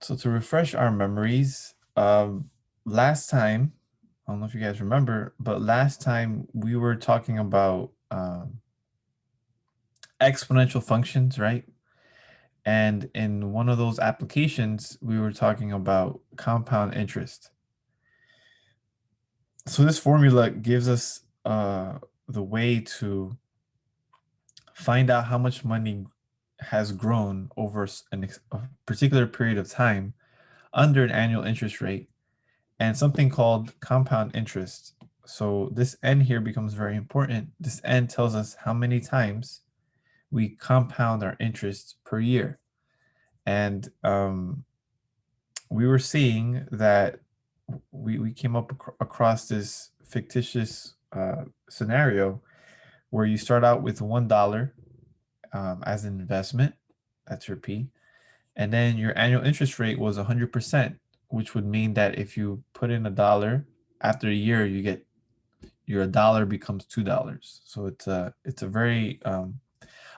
So to refresh our memories, last time, I don't know if you guys remember, but last time we were talking about exponential functions, right? And in one of those applications, we were talking about compound interest. So this formula gives us the way to find out how much money has grown over a particular period of time under an annual interest rate and something called compound interest. So this n here becomes very important. This n tells us how many times we compound our interest per year. And we were seeing that we came up across this fictitious scenario where you start out with $1 as an investment. That's your P. And then your annual interest rate was 100%, which would mean that if you put in $1, after a year, you get your $1 becomes $2. So it's a very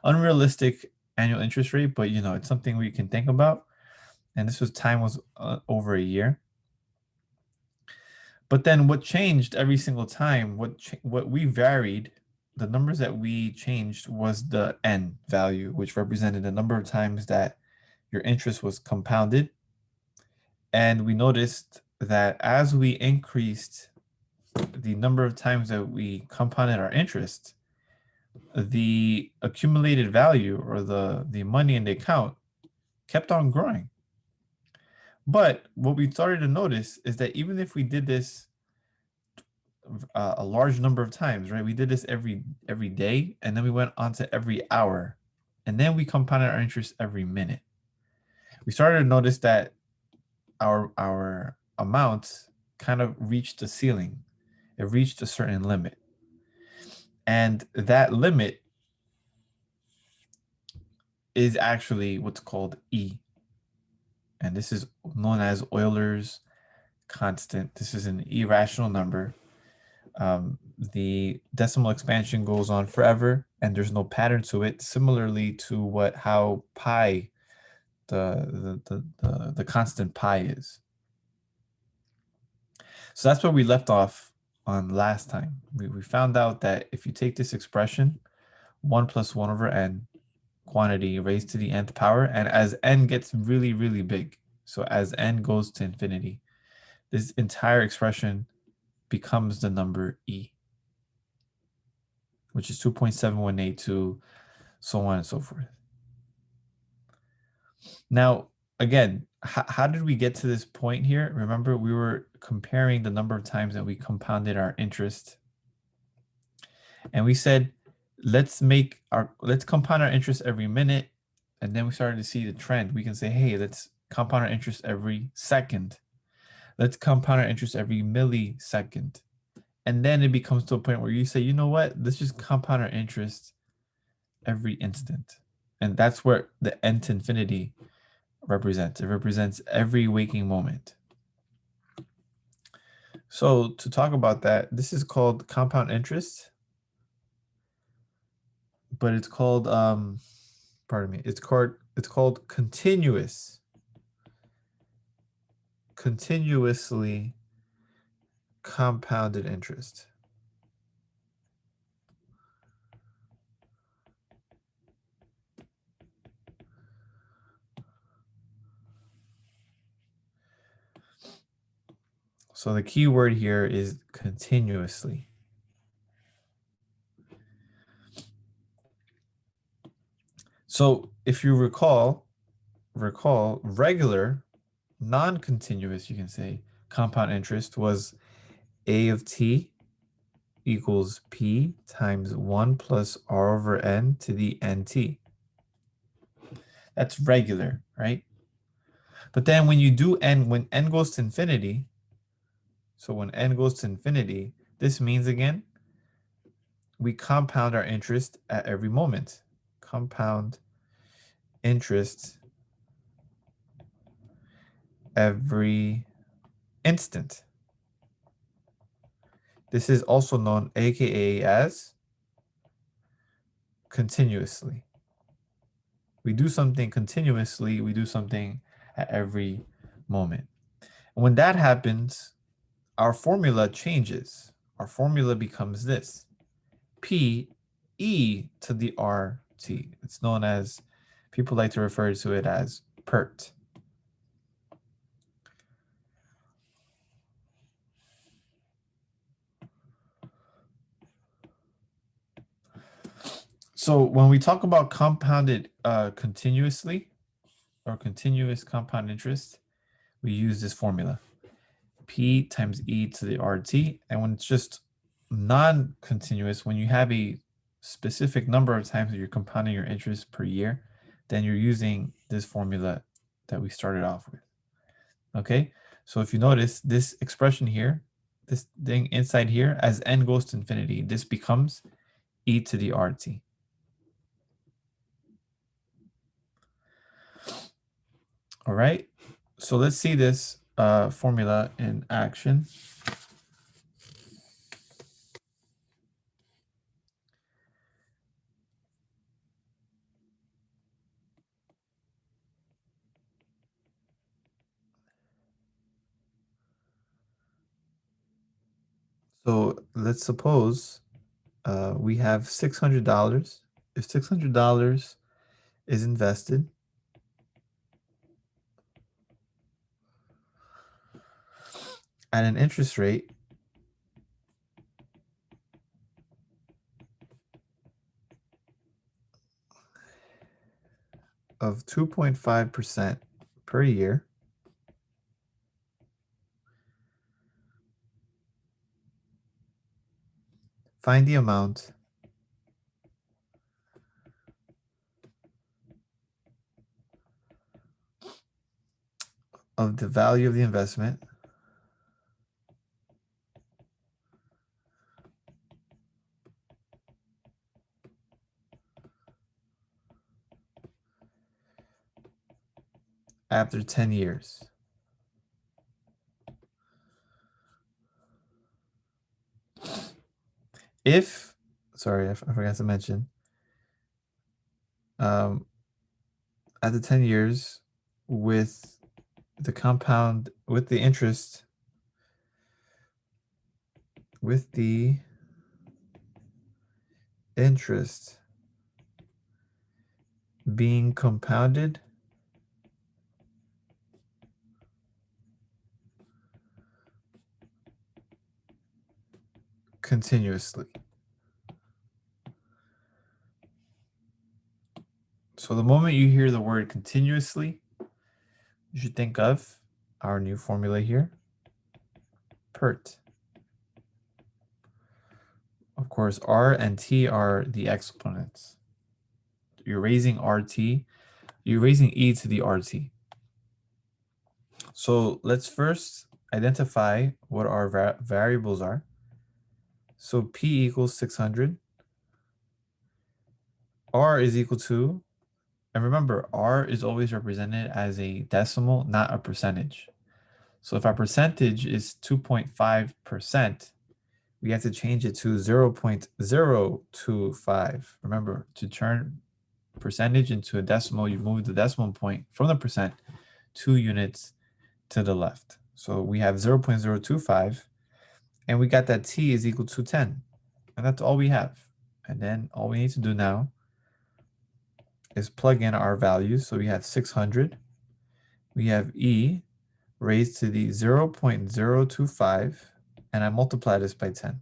unrealistic annual interest rate, but it's something we can think about. And this was over a year. But then what changed every single time, what we varied, the numbers that we changed was the n value, which represented the number of times that your interest was compounded. And we noticed that as we increased the number of times that we compounded our interest, the accumulated value or the money in the account kept on growing. But what we started to notice is that even if we did this a large number of times, right? We did this every day, and then we went on to every hour, and then we compounded our interest every minute. We started to notice that our amount kind of reached the ceiling. It reached a certain limit. And that limit is actually what's called E. And this is known as Euler's constant. This is an irrational number. The decimal expansion goes on forever, and there's no pattern to it, similarly to how pi, the constant pi is. So that's where we left off on last time. We found out that if you take this expression, 1 plus 1 over n, quantity raised to the nth power, and as n gets really, really big, so as n goes to infinity, this entire expression becomes the number E, which is 2.7182, so on and so forth. Now, again, how did we get to this point here? Remember, we were comparing the number of times that we compounded our interest. And we said, let's compound our interest every minute. And then we started to see the trend. We can say, hey, let's compound our interest every second. Let's compound our interest every millisecond. And then it becomes to a point where you say, you know what? Let's just compound our interest every instant. And that's where the n to infinity represents. It represents every waking moment. So to talk about that, this is called compound interest, but it's called it's called continuously compounded interest. So the key word here is continuously. So if you recall regular, non-continuous, you can say, compound interest was a of t equals p times 1 plus r over n to the nt. That's regular, right? But then when you do when n goes to infinity, so when n goes to infinity, this means, again, we compound our interest at every moment. Compound interest every instant. This is also known, aka, as continuously. We do something continuously, we do something at every moment. And when that happens, our formula changes. Our formula becomes this: P e to the RT. It's known as, people like to refer to it as PERT. So when we talk about compounded continuously, or continuous compound interest, we use this formula: P times e to the RT. And when it's just non-continuous, when you have a specific number of times that you're compounding your interest per year, then you're using this formula that we started off with. Okay, so if you notice this expression here, this thing inside here, as n goes to infinity, this becomes e to the RT. All right, so let's see this formula in action. So let's suppose we have $600. If $600 is invested at an interest rate of 2.5% per year, find the amount of the value of the investment after 10 years. If, sorry, I forgot to mention, um, after 10 years, with the compound, with the interest, with the interest being compounded continuously. So the moment you hear the word continuously, you should think of our new formula here, PERT. Of course, R and T are the exponents. You're raising RT, you're raising e to the RT. So let's first identify what our variables are. So P equals 600. R is equal to, and remember, R is always represented as a decimal, not a percentage. So if our percentage is 2.5%, we have to change it to 0.025. Remember, to turn percentage into a decimal, you move the decimal point from the percent 2 units to the left. So we have 0.025, and we got that t is equal to 10. And that's all we have. And then all we need to do now is plug in our values. So we have 600. We have e raised to the 0.025, and I multiply this by 10.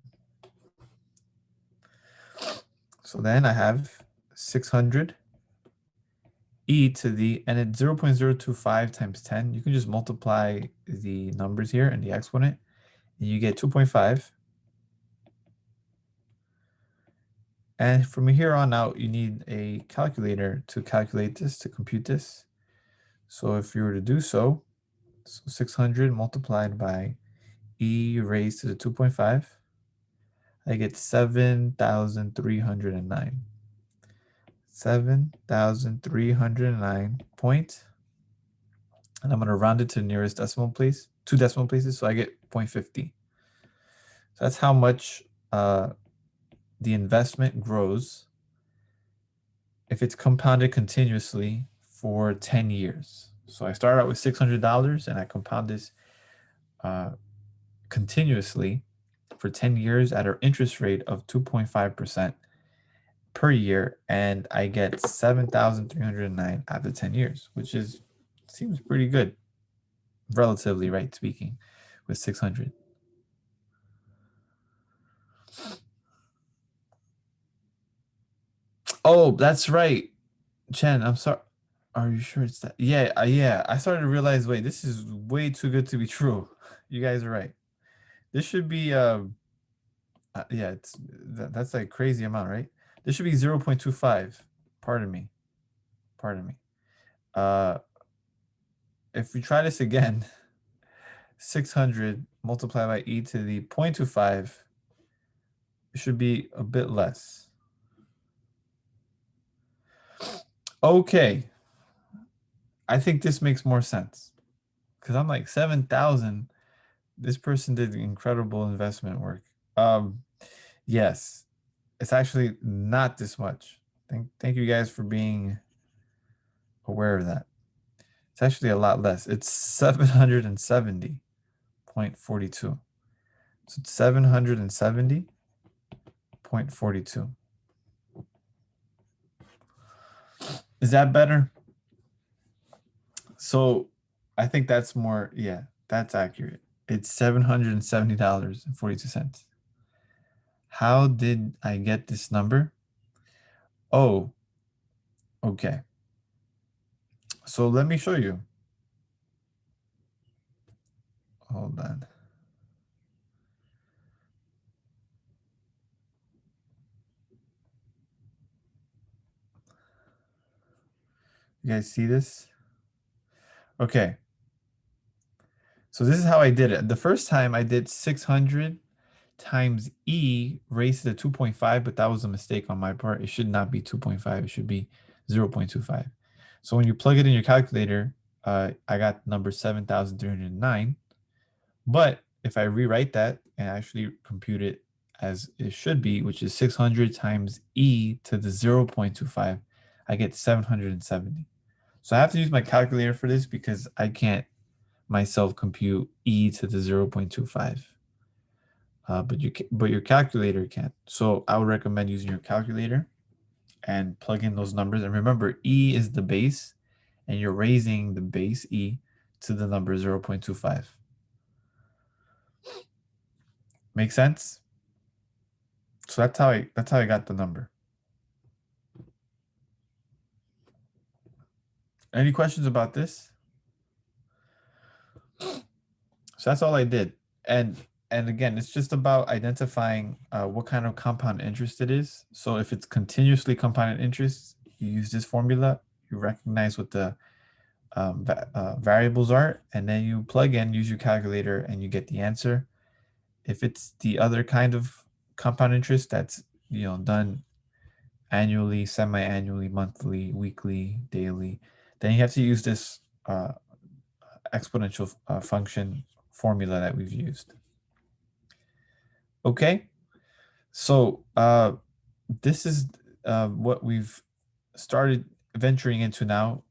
So then I have 600 e to the, and it's 0.025 times 10. You can just multiply the numbers here and the exponent, and you get 2.5. And from here on out, you need a calculator to calculate this, to compute this. So if you were to do so, 600 multiplied by e raised to the 2.5, I get 7,309. 7,309 point, and I'm going to round it to the nearest decimal place, 2 decimal places, so I get 0.50. So that's how much the investment grows if it's compounded continuously for 10 years. So I started out with $600 and I compound this continuously for 10 years at an interest rate of 2.5% per year, and I get 7,309 after 10 years, which is seems pretty good, relatively, right, speaking, with 600. Oh, that's right. Chen, I'm sorry. Are you sure it's that? Yeah, yeah. I started to realize, wait, this is way too good to be true. You guys are right. This should be yeah, that's like crazy amount, right? This should be 0.25. Pardon me. Pardon me. Uh if we try this again, 600 multiplied by e to the 0.25, it should be a bit less. Okay, I think this makes more sense because I'm like 7,000. This person did incredible investment work. Um, yes, it's actually not this much. Thank you guys for being aware of that. It's actually a lot less. It's 770.42. So it's 770.42. Is that better? So I think that's more, yeah, that's accurate. It's $770.42. How did I get this number? Oh, okay. So let me show you. Hold on. You guys see this? Okay. So this is how I did it. The first time I did 600 times e raised to the 2.5, but that was a mistake on my part. It should not be 2.5. It should be 0.25. So when you plug it in your calculator, I got number 7,309. But if I rewrite that and actually compute it as it should be, which is 600 times e to the 0.25, I get 770. So I have to use my calculator for this because I can't myself compute e to the 0.25. But your calculator can. So I would recommend using your calculator and plug in those numbers. And remember, e is the base, and you're raising the base e to the number 0.25. Make sense? So that's how I got the number. Any questions about this? So that's all I did. And again, it's just about identifying what kind of compound interest it is. So if it's continuously compounded interest, you use this formula. You recognize what the variables are, and then you plug in, use your calculator, and you get the answer. If it's the other kind of compound interest that's done annually, semi-annually, monthly, weekly, daily, then you have to use this exponential function formula that we've used. Okay, so this is what we've started venturing into now.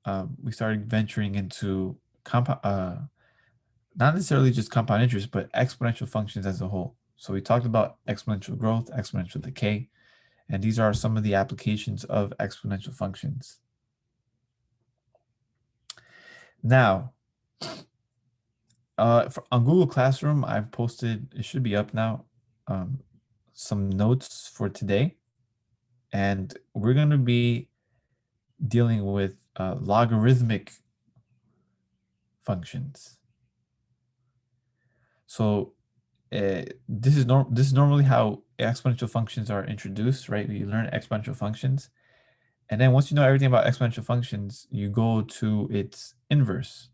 We started venturing into not necessarily just compound interest, but exponential functions as a whole. So we talked about exponential growth, exponential decay, and these are some of the applications of exponential functions. Now, on Google Classroom, I've posted, it should be up now, some notes for today. And we're going to be dealing with logarithmic functions. So this is normally how exponential functions are introduced, right? You learn exponential functions, and then once you know everything about exponential functions, you go to its inverse.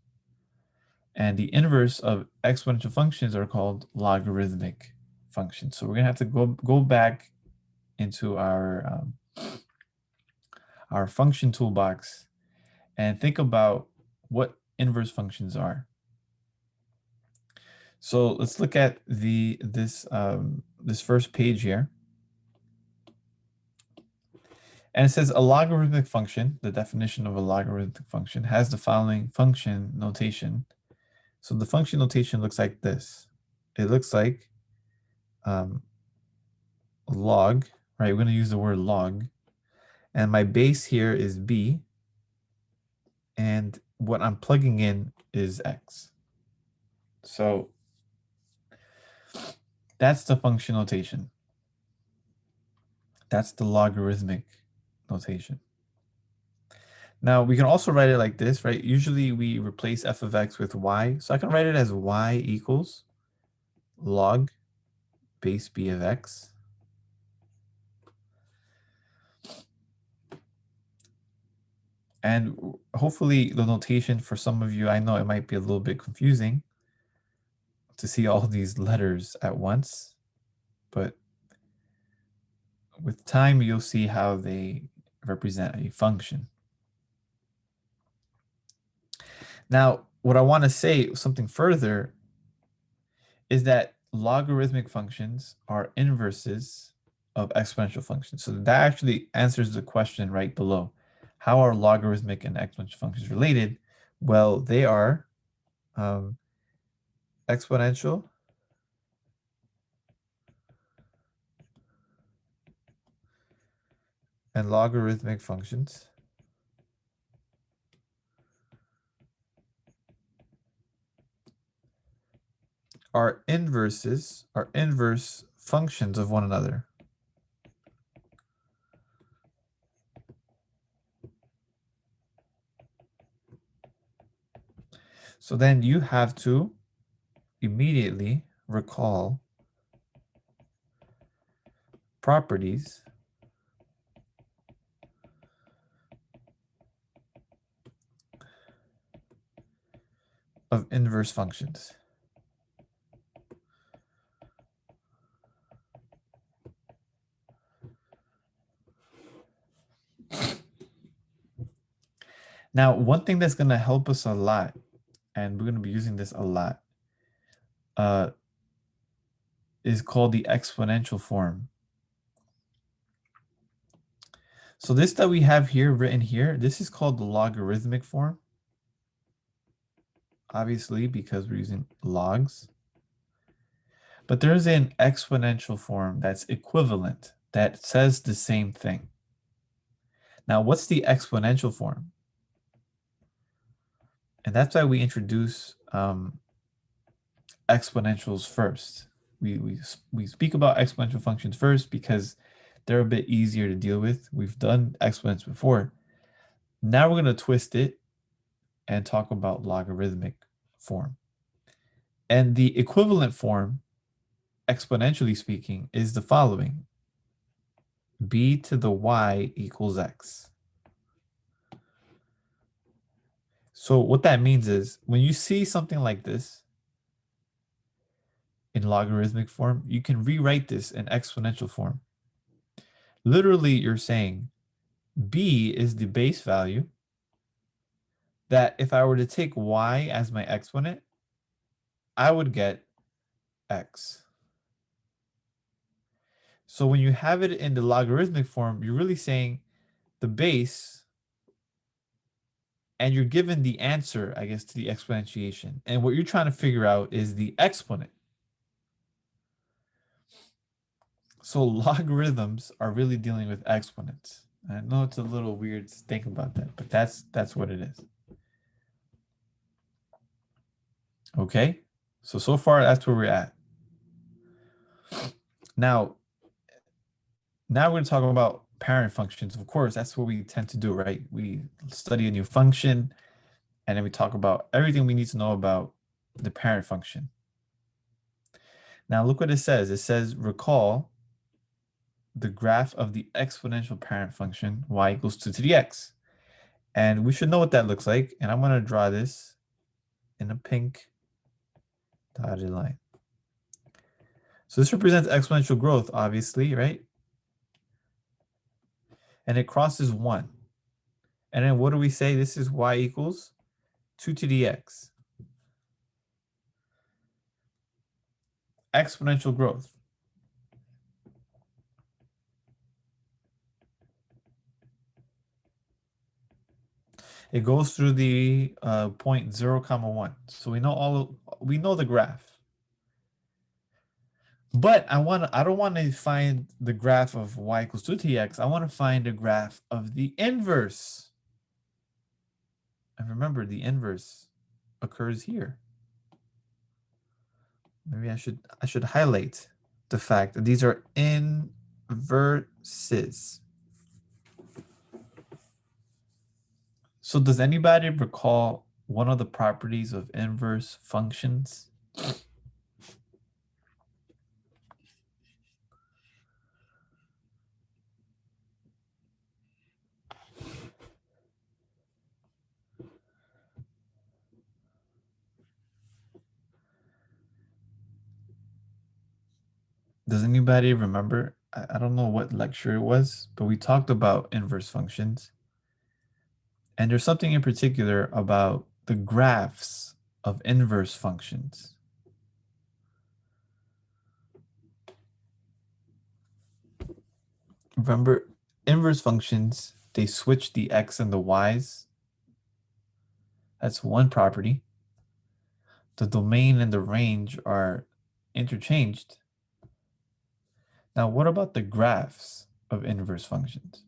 And the inverse of exponential functions are called logarithmic functions. So we're gonna have to go back into our function toolbox and think about what inverse functions are. So let's look at this first page here. And it says a logarithmic function, the definition of a logarithmic function, has the following function notation. So the function notation looks like this. It looks like log, right? We're going to use the word log. And my base here is b. And what I'm plugging in is x. So that's the function notation. That's the logarithmic notation. Now, we can also write it like this, right? Usually we replace f of x with y. So I can write it as y equals log base b of x. And hopefully the notation for some of you, I know it might be a little bit confusing to see all these letters at once, but with time, you'll see how they represent a function. Now, what I want to say something further is that logarithmic functions are inverses of exponential functions. So that actually answers the question right below. How are logarithmic and exponential functions related? Well, they are exponential and logarithmic functions are inverse functions of one another. So then you have to immediately recall properties of inverse functions. Now, one thing that's going to help us a lot, and we're going to be using this a lot, is called the exponential form. So this that we have here, written here, this is called the logarithmic form. Obviously, because we're using logs. But there's an exponential form that's equivalent, that says the same thing. Now, what's the exponential form? And that's why we introduce exponentials first. We speak about exponential functions first because they're a bit easier to deal with. We've done exponents before. Now we're going to twist it and talk about logarithmic form. And the equivalent form, exponentially speaking, is the following. B to the y equals x. So what that means is when you see something like this in logarithmic form, you can rewrite this in exponential form. Literally, you're saying b is the base value that if I were to take y as my exponent, I would get x. So when you have it in the logarithmic form, you're really saying the base, and you're given the answer, I guess, to the exponentiation. And what you're trying to figure out is the exponent. So logarithms are really dealing with exponents. I know it's a little weird to think about that, but that's what it is. Okay, so far that's where we're at. Now we're going to talk about parent functions. Of course, that's what we tend to do, right? We study a new function, and then we talk about everything we need to know about the parent function. Now look what it says. It says recall the graph of the exponential parent function y equals 2 to the x. And we should know what that looks like. And I'm going to draw this in a pink dotted line. So this represents exponential growth, obviously, right? And it crosses 1. And then what do we say? This is y equals 2 to the x. Exponential growth. It goes through the point 0, comma 1. So we know the graph. But I don't want to find the graph of y equals 2tx. I want to find a graph of the inverse. And remember, the inverse occurs here. Maybe I should highlight the fact that these are inverses. So does anybody recall one of the properties of inverse functions? Does anybody remember? I don't know what lecture it was, but we talked about inverse functions. And there's something in particular about the graphs of inverse functions. Remember, inverse functions, they switch the x and the y's. That's one property. The domain and the range are interchanged. Now, what about the graphs of inverse functions?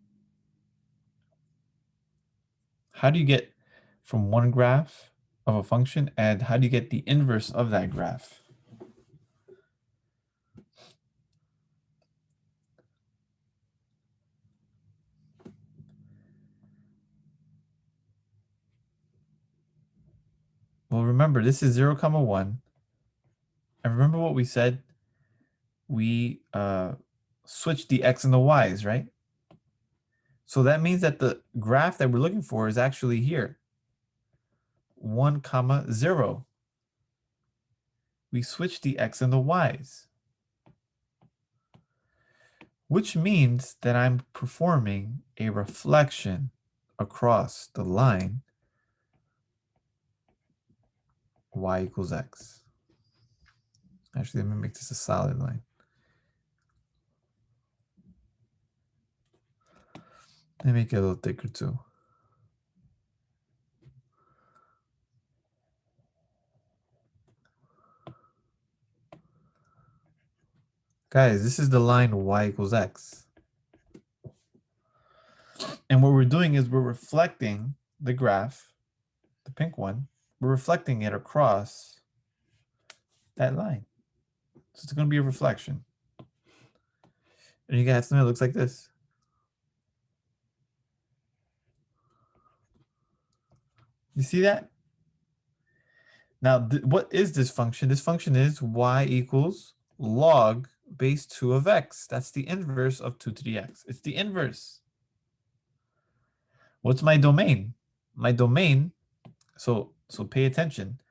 How do you get from one graph of a function, and how do you get the inverse of that graph? Well, remember, this is 0, comma 1. And remember what we said? We switched the x and the y's, right? So that means that the graph that we're looking for is actually here. 1, comma 0. We switched the x and the y's, which means that I'm performing a reflection across the line y equals x. Actually, let me make this a solid line. Let me make it a little thicker too. Guys, this is the line y equals x. And what we're doing is we're reflecting the graph, the pink one, we're reflecting it across that line. So it's going to be a reflection. And you guys know it looks like this. You see that? Now, what is this function? This function is y equals log base 2 of x. That's the inverse of 2 to the x. It's the inverse. What's my domain? My domain, so pay attention.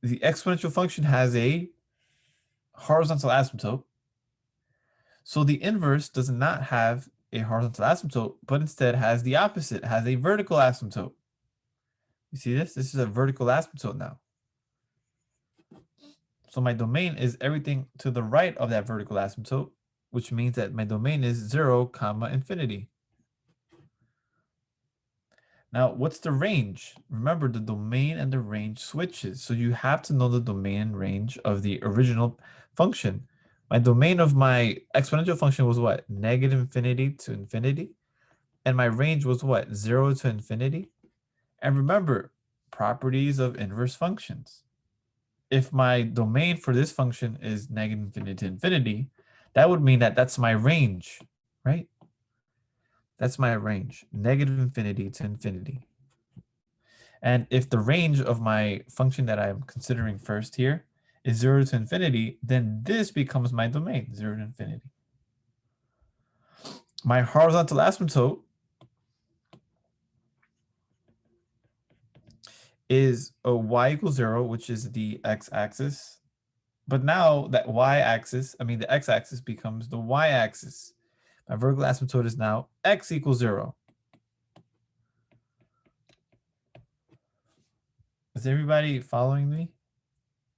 The exponential function has a horizontal asymptote. So the inverse does not have a horizontal asymptote, but instead has the opposite, has a vertical asymptote. You see this? This is a vertical asymptote now. So my domain is everything to the right of that vertical asymptote, which means that my domain is 0, comma infinity. Now, what's the range? Remember, the domain and the range switches. So you have to know the domain and range of the original function. My domain of my exponential function was what? Negative infinity to infinity. And my range was what? 0 to infinity. And remember, properties of inverse functions. If my domain for this function is negative infinity to infinity, that would mean that that's my range, right? That's my range, negative infinity to infinity. And if the range of my function that I'm considering first here is 0 to infinity, then this becomes my domain, 0 to infinity. My horizontal asymptote is a y equals 0, which is the x-axis. But now that y-axis, the x-axis becomes the y-axis. My vertical asymptote is now x equals 0. Is everybody following me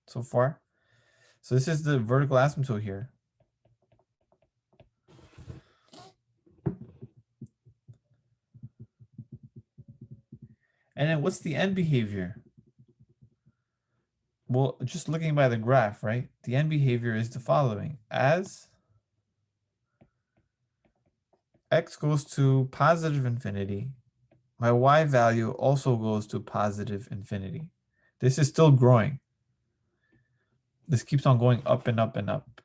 so far? So this is the vertical asymptote here. And then what's the end behavior? Well, just looking by the graph, right? The end behavior is the following. As x goes to positive infinity, my y value also goes to positive infinity. This is still growing. This keeps on going up and up and up.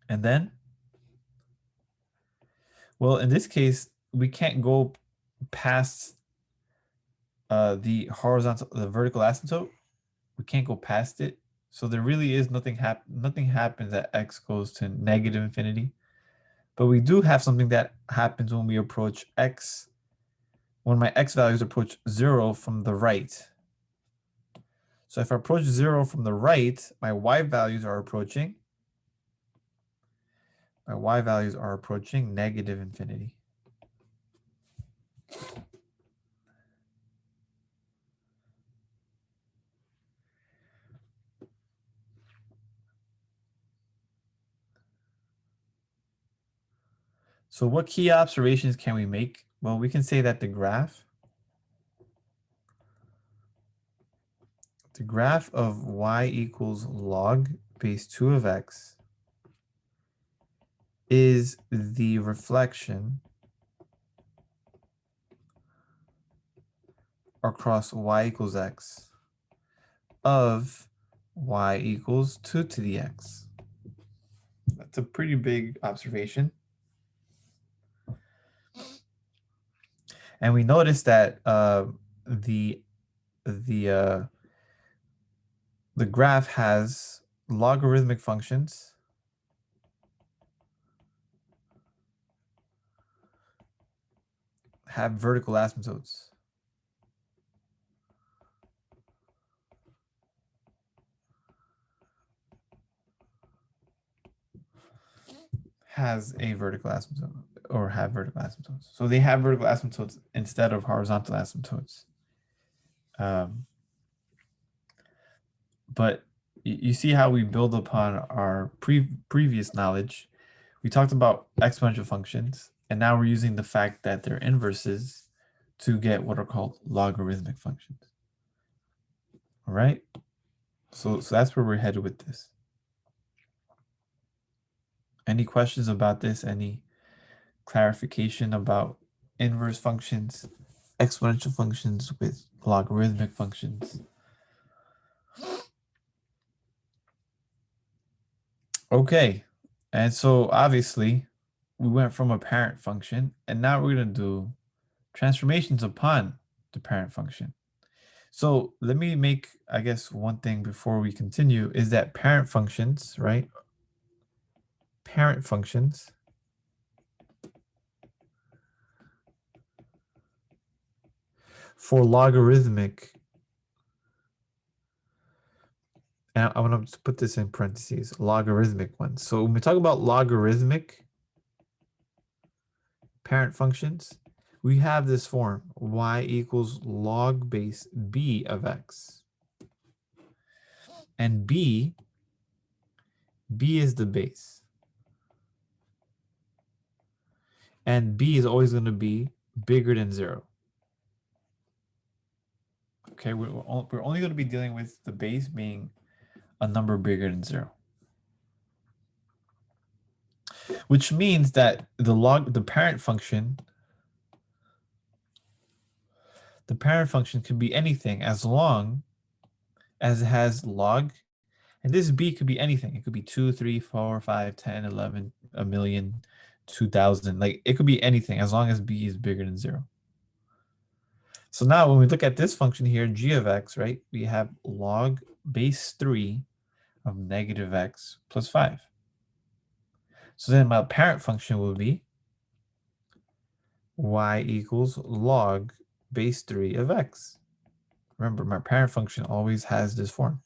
And then, well, in this case, we can't go past the vertical asymptote. We can't go past it. So there really is nothing happens at x goes to negative infinity. But we do have something that happens when we approach x, when my x values approach 0 from the right. So if I approach 0 from the right, my y values are approaching negative infinity. So what key observations can we make? Well, we can say that the graph of y equals log base 2 of x is the reflection across y equals x of y equals 2 to the x. That's a pretty big observation. And we notice that the graph has logarithmic functions have vertical asymptotes. Has a vertical asymptote or have vertical asymptotes. So they have vertical asymptotes instead of horizontal asymptotes. But you see how we build upon our previous knowledge. We talked about exponential functions, and now we're using the fact that they're inverses to get what are called logarithmic functions. All right? So that's where we're headed with this. Any questions about this? Any clarification about inverse functions, exponential functions with logarithmic functions? Okay, and so obviously we went from a parent function, and now we're going to do transformations upon the parent function. So let me make, I guess, one thing before we continue is that parent functions, right? Parent functions for logarithmic, and I want to put this in parentheses, logarithmic ones. So when we talk about logarithmic parent functions, we have this form, y equals log base b of x. And b is the base. And b is always going to be bigger than 0. Okay, we're only going to be dealing with the base being a number bigger than 0. Which means that the parent function could be anything as long as it has log, and this b could be anything. It could be 2, 3, 4, 5, 10, 11, a million, 2,000. Like it could be anything as long as b is bigger than 0. So now when we look at this function here, g of x, right, we have log base 3 of negative x plus 5. So then my parent function will be y equals log base 3 of x. Remember, my parent function always has this form.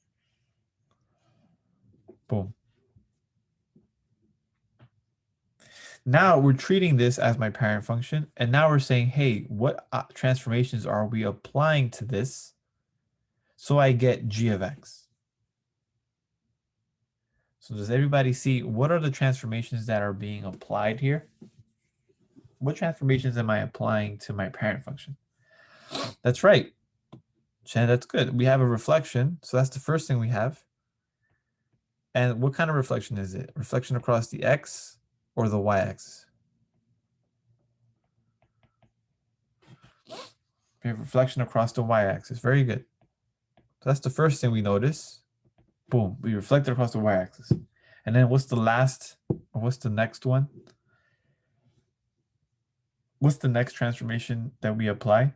Boom. Now we're treating this as my parent function, and now we're saying, hey, what transformations are we applying to this so I get g of x? So does everybody see what are the transformations that are being applied here? What transformations am I applying to my parent function? That's right. Chen, that's good. We have a reflection. So that's the first thing we have. And what kind of reflection is it? Reflection across the x or the y-axis? We have reflection across the y-axis. Very good. So that's the first thing we notice. Boom, we reflected across the y-axis. And then what's the last, or what's the next one? What's the next transformation that we apply?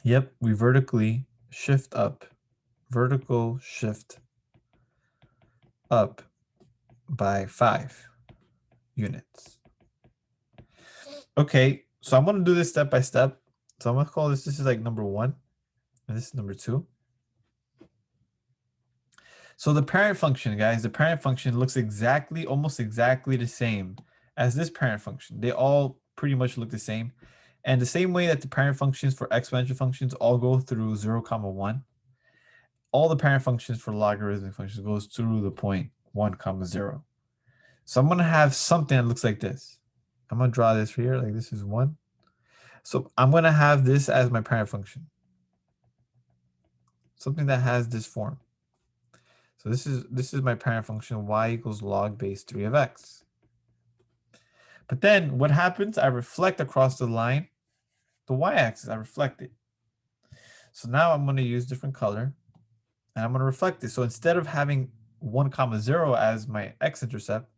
Yep, we vertically shift up. Vertical shift up by 5 units. Okay, so I'm going to do this step by step. So I'm going to call this is like number 1, and this is number 2. So the parent function, guys, the parent function looks almost exactly the same as this parent function. They all pretty much look the same. And the same way that the parent functions for exponential functions all go through 0, 1, all the parent functions for logarithmic functions goes through the point 1, 0. So I'm going to have something that looks like this. I'm going to draw this here, like this is 1. So I'm going to have this as my parent function. Something that has this form. So this is my parent function, y equals log base 3 of x. But then what happens? I reflect across the line, the y-axis, I reflect it. So now I'm going to use different color, and I'm going to reflect it. So instead of having 1, 0 as my x-intercept,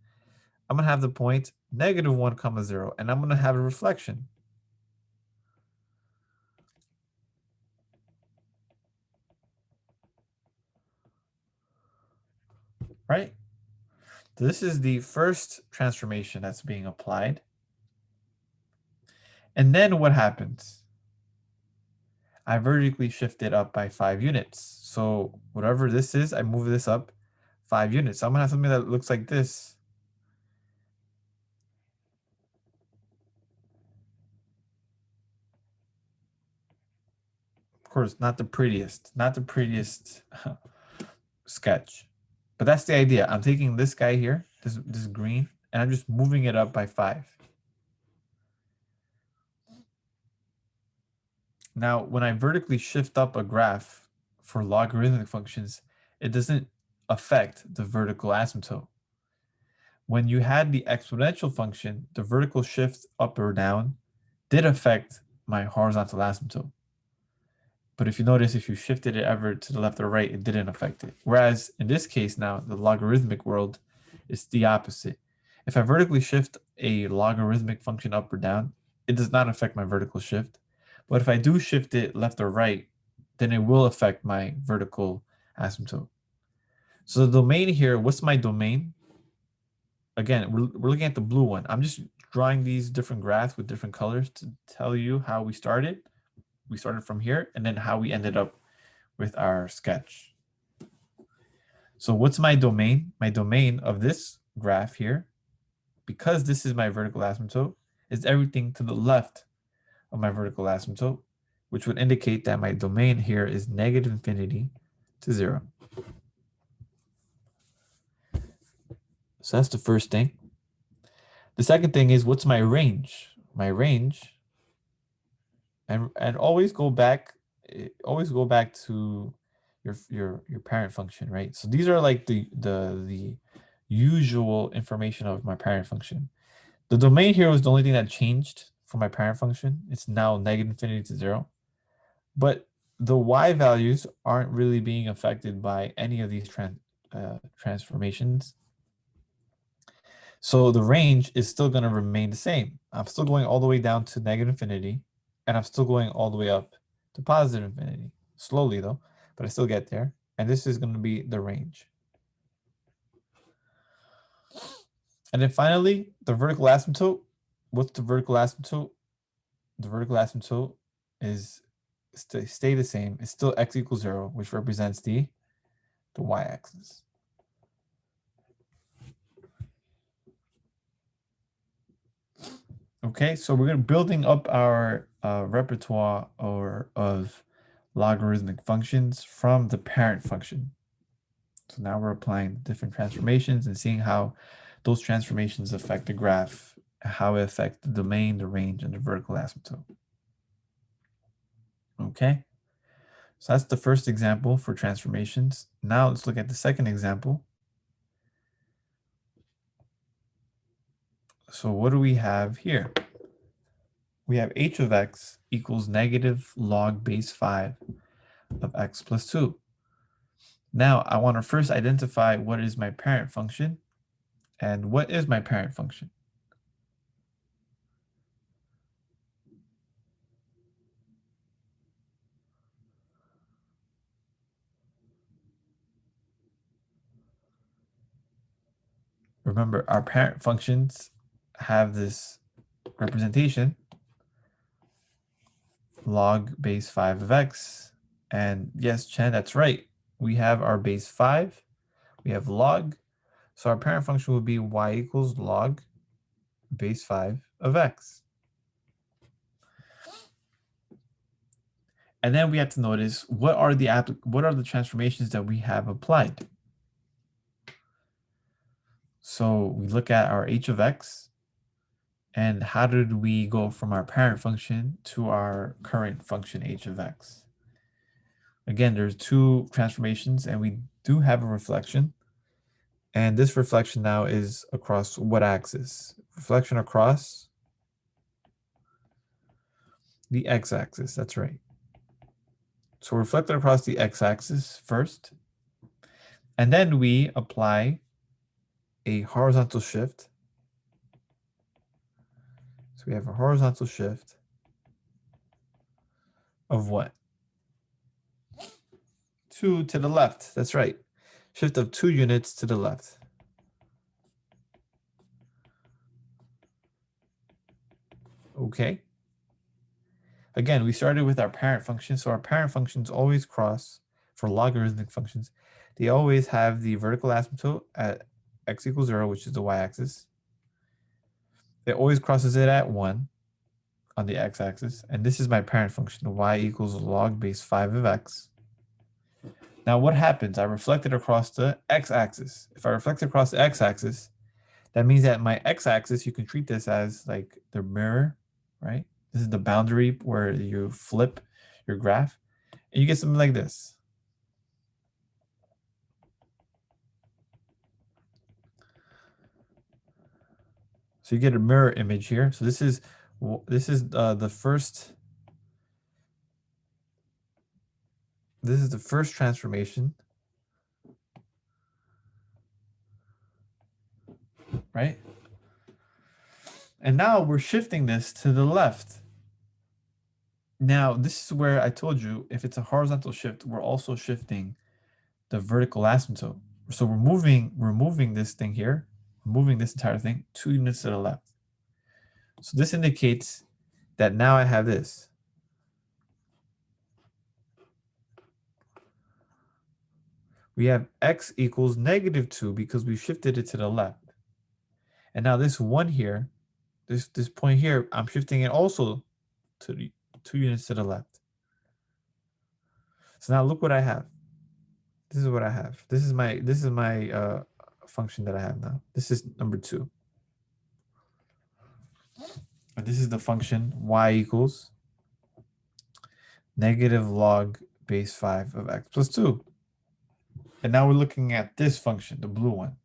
I'm going to have the point -1, 0, and I'm going to have a reflection. Right? So this is the first transformation that's being applied. And then what happens? I vertically shift it up by 5 units. So whatever this is, I move this up 5 units. So I'm going to have something that looks like this. Of course, not the prettiest sketch. But that's the idea. I'm taking this guy here, this green, and I'm just moving it up by 5. Now, when I vertically shift up a graph for logarithmic functions, it doesn't affect the vertical asymptote. When you had the exponential function, the vertical shift up or down did affect my horizontal asymptote. But if you notice, if you shifted it ever to the left or right, it didn't affect it. Whereas in this case now, the logarithmic world is the opposite. If I vertically shift a logarithmic function up or down, it does not affect my vertical shift. But if I do shift it left or right, then it will affect my vertical asymptote. So the domain here, what's my domain? Again, we're looking at the blue one. I'm just drawing these different graphs with different colors to tell you how we started. We started from here, and then how we ended up with our sketch. So what's my domain? My domain of this graph here, because this is my vertical asymptote, is everything to the left of my vertical asymptote, which would indicate that my domain here is -infinity to 0. So that's the first thing. The second thing is, what's my range? My range, and always go back to your parent function, right? So these are like the usual information of my parent function. The domain here was the only thing that changed for my parent function. It's now -infinity to 0. But the y values aren't really being affected by any of these transformations. So the range is still going to remain the same. I'm still going all the way down to -infinity, and I'm still going all the way up to +infinity. Slowly though, but I still get there. And this is going to be the range. And then finally, the vertical asymptote. What's the vertical asymptote? The vertical asymptote is stay the same. It's still x equals 0, which represents the y-axis. Okay, so we're building up our repertoire of logarithmic functions from the parent function. So now we're applying different transformations and seeing how those transformations affect the graph, how it affects the domain, the range, and the vertical asymptote. Okay, so that's the first example for transformations. Now let's look at the second example. So what do we have here? We have h of x equals negative log base 5 of x plus 2. Now I want to first identify what is my parent function and what is my parent function. Remember, our parent functions have this representation, log base 5 of x. And yes, Chen, that's right. We have our base 5. We have log. So our parent function will be y equals log base 5 of x. And then we have to notice what are the transformations that we have applied. So we look at our h of x, and how did we go from our parent function to our current function h of x? Again, there's two transformations, and we do have a reflection. And this reflection now is across what axis? Reflection across the x-axis, that's right. So reflect it across the x-axis first, and then we apply a horizontal shift. So we have a horizontal shift of what? 2 to the left, that's right. Shift of 2 units to the left. Okay. Again, we started with our parent function, so our parent functions always cross, for logarithmic functions, they always have the vertical asymptote at x equals 0, which is the y-axis. It always crosses it at 1 on the x-axis, and this is my parent function, y equals log base 5 of x. Now what happens? I reflect it across the x-axis. If I reflect it across the x-axis, that means that my x-axis, you can treat this as like the mirror, right? This is the boundary where you flip your graph, and you get something like this. So you get a mirror image here. So this is the first. This is the first transformation, right? And now we're shifting this to the left. Now this is where I told you if it's a horizontal shift, we're also shifting the vertical asymptote. So we're moving this thing here, moving this entire thing 2 units to the left. So this indicates that now I have this. We have x equals -2 because we shifted it to the left. And now this 1 here, this point here, I'm shifting it also to the 2 units to the left. So now look what I have. This is what I have. This is my function that I have now. This is number 2. And this is the function y equals negative log base 5 of x plus 2. And now we're looking at this function, the blue one.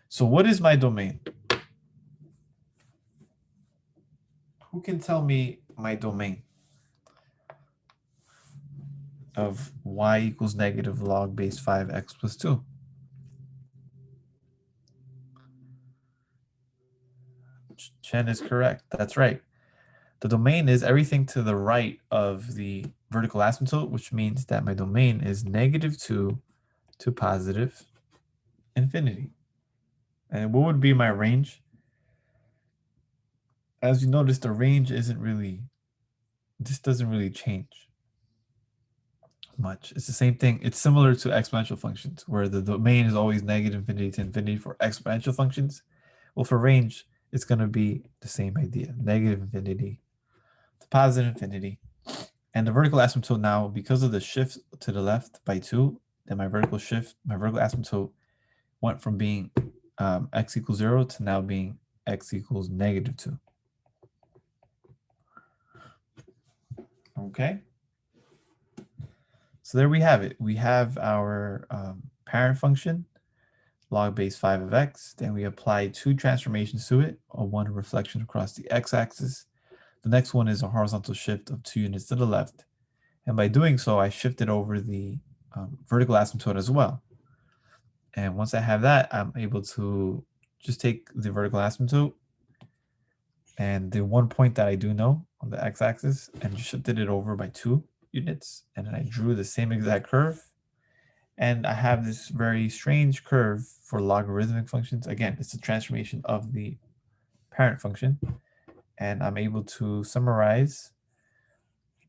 So what is my domain? Who can tell me my domain of y equals negative log base 5 x plus 2? Chen is correct. That's right. The domain is everything to the right of the vertical asymptote, which means that my domain is -2 to positive infinity. And what would be my range? As you notice, the range this doesn't really change much. It's the same thing. It's similar to exponential functions, where the domain is always -infinity to infinity for exponential functions. Well, for range, it's going to be the same idea, -infinity to positive infinity. And the vertical asymptote now, because of the shift to the left by 2, then my vertical asymptote went from being x equals 0 to now being x equals -2. Okay. So there we have it. We have our parent function, log base 5 of x. Then we apply 2 transformations to it, one reflection across the x-axis. The next one is a horizontal shift of 2 units to the left. And by doing so, I shifted over the vertical asymptote as well. And once I have that, I'm able to just take the vertical asymptote and the one point that I do know on the x-axis and just shifted it over by 2 units. And then I drew the same exact curve. And I have this very strange curve for logarithmic functions. Again, it's a transformation of the parent function. And I'm able to summarize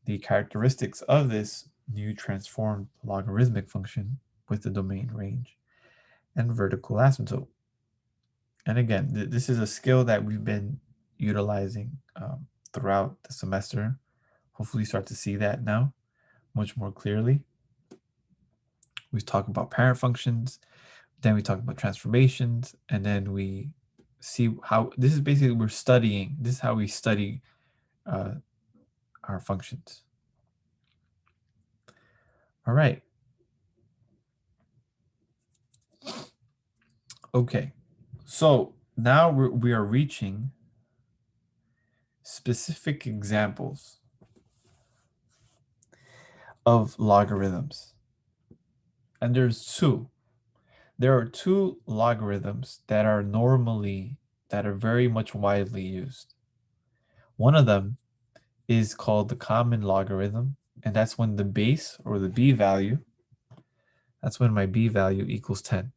the characteristics of this new transformed logarithmic function with the domain range and vertical asymptote. And again, this is a skill that we've been utilizing throughout the semester. Hopefully you start to see that now much more clearly. We talk about parent functions, then we talk about transformations, and then we see how this is basically this is how we study our functions. All right. Okay. So now we are reaching specific examples of logarithms. And there's two. There are two logarithms that are very much widely used. One of them is called the common logarithm, and that's when the base or the b value, that's when my b value equals 10.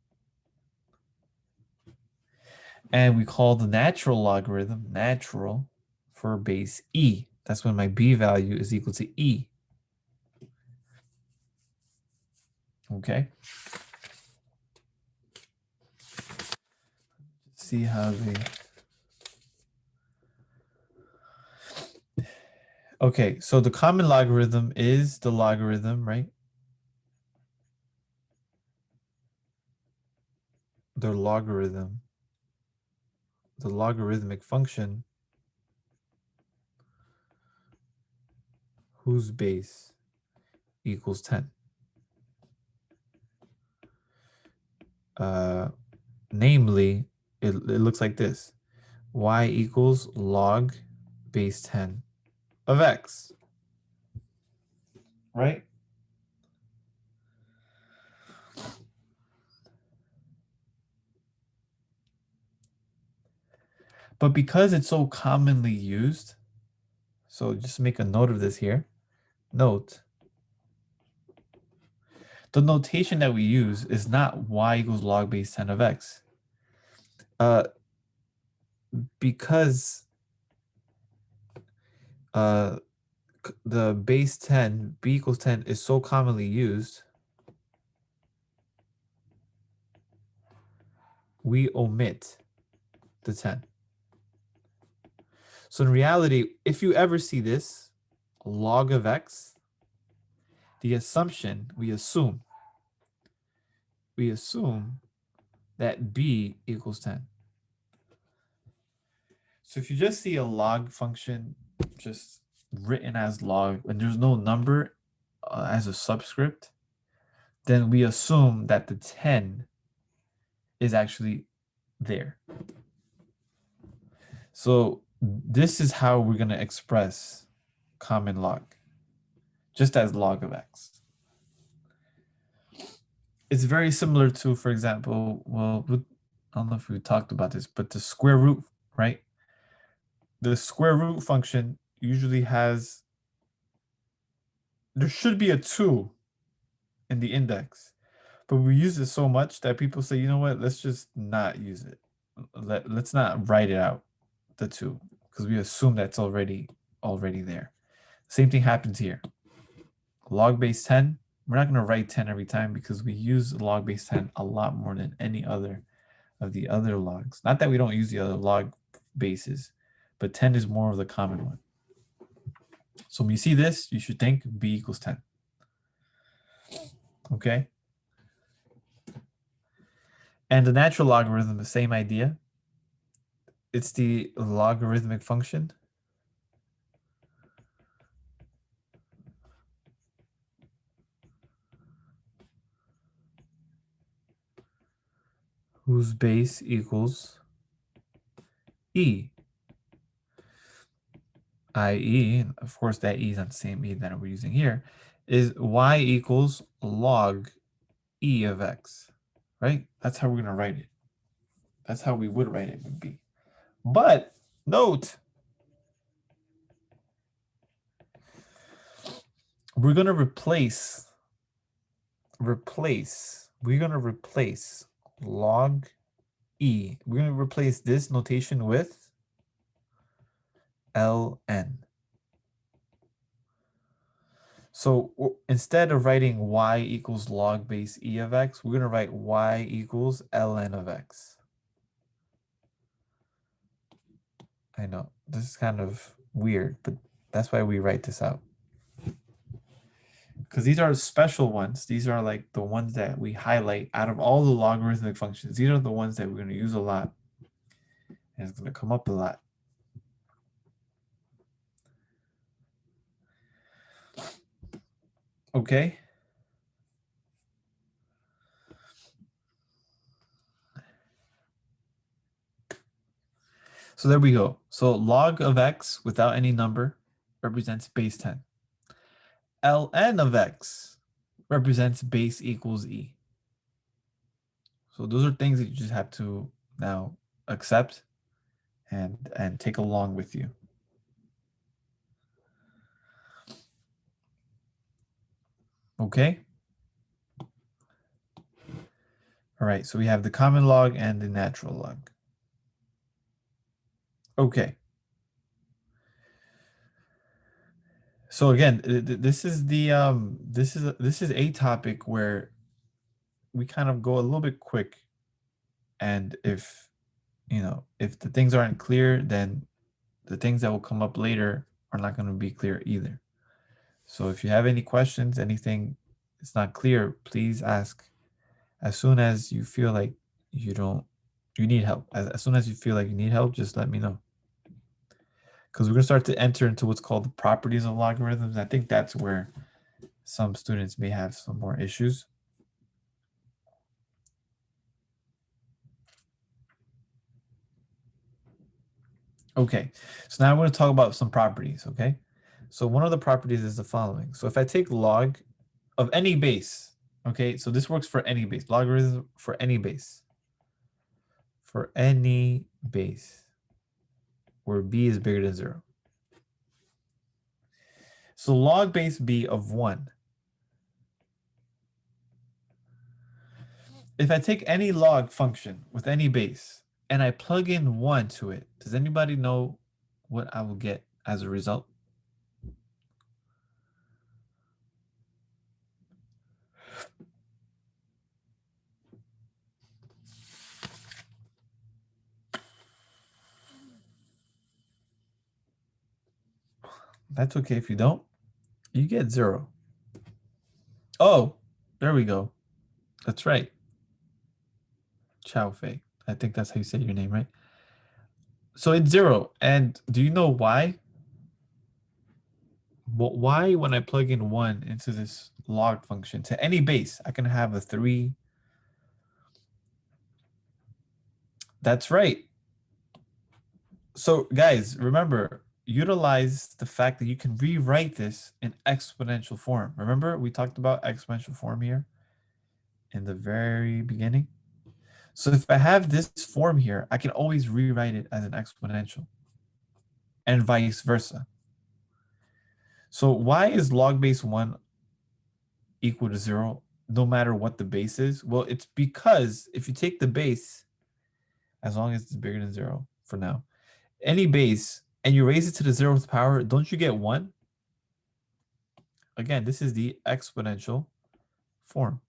And we call the natural logarithm natural for base e. That's when my b value is equal to e. Okay. See how they... Okay, so the common logarithm is the logarithm, right? The logarithmic function whose base equals 10. Namely, it looks like this. Y equals log base 10 of x. Right? But because it's so commonly used, so just make a note of this here. Note, the notation that we use is not y equals log base 10 of x. Because the base 10, b equals 10, is so commonly used, we omit the 10. So in reality, if you ever see this, log of x, the assumption, we assume that b equals 10. So if you just see a log function just written as log and there's no number as a subscript, then we assume that the 10 is actually there. So this is how we're going to express common log, just as log of x. It's very similar to, for example, well, I don't know if we talked about this, but the square root, right? The square root function usually has, there should be a 2 in the index, but we use it so much that people say, you know what, let's just not use it. Let's not write it out, the 2, because we assume that's already there. Same thing happens here. Log base 10, we're not going to write 10 every time because we use log base 10 a lot more than any other of the other logs. Not that we don't use the other log bases, but 10 is more of the common one. So when you see this, you should think b equals 10. Okay? And the natural logarithm, the same idea. It's the logarithmic function whose base equals e, i.e., and of course that e is not the same e that we're using here, is y equals log e of x, right? That's how we're going to write it. That's how we would write it would be. But note, we're going to replace log e. We're going to replace this notation with ln. So instead of writing y equals log base e of x, we're going to write y equals ln of x. I know, this is kind of weird, but that's why we write this out. Because these are special ones. These are like the ones that we highlight out of all the logarithmic functions. These are the ones that we're going to use a lot. And it's going to come up a lot. Okay. So there we go. So log of x without any number represents base 10. ln of x represents base equals e. So those are things that you just have to now accept and take along with you. Okay? All right, so we have the common log and the natural log. Okay. So again, this is a topic where we kind of go a little bit quick, and if the things aren't clear, then the things that will come up later are not going to be clear either. So if you have any questions, anything is not clear, please ask as soon as you feel like you need help. As soon as you feel like you need help, just let me know. Because we're going to start to enter into what's called the properties of logarithms. I think that's where some students may have some more issues. Okay, so now I'm going to talk about some properties, okay? So one of the properties is the following. So if I take log of any base, okay, so this works for any base, logarithm for any base. For any base where b is bigger than 0. So log base b of 1. If I take any log function with any base and I plug in 1 to it, does anybody know what I will get as a result? That's okay if you don't. You get 0. Oh, there we go. That's right. Chao Fei. I think that's how you say your name, right? So it's 0. And do you know why? Well, why when I plug in 1 into this log function to any base, I can have a 3. That's right. So guys, remember, utilize the fact that you can rewrite this in exponential form. Remember, we talked about exponential form here in the very beginning. So if I have this form here, I can always rewrite it as an exponential and vice versa. So why is log base 1 equal to 0 no matter what the base is? Well, it's because if you take the base, as long as it's bigger than 0 for now, any base, and you raise it to the 0th power, don't you get 1? Again, this is the exponential form.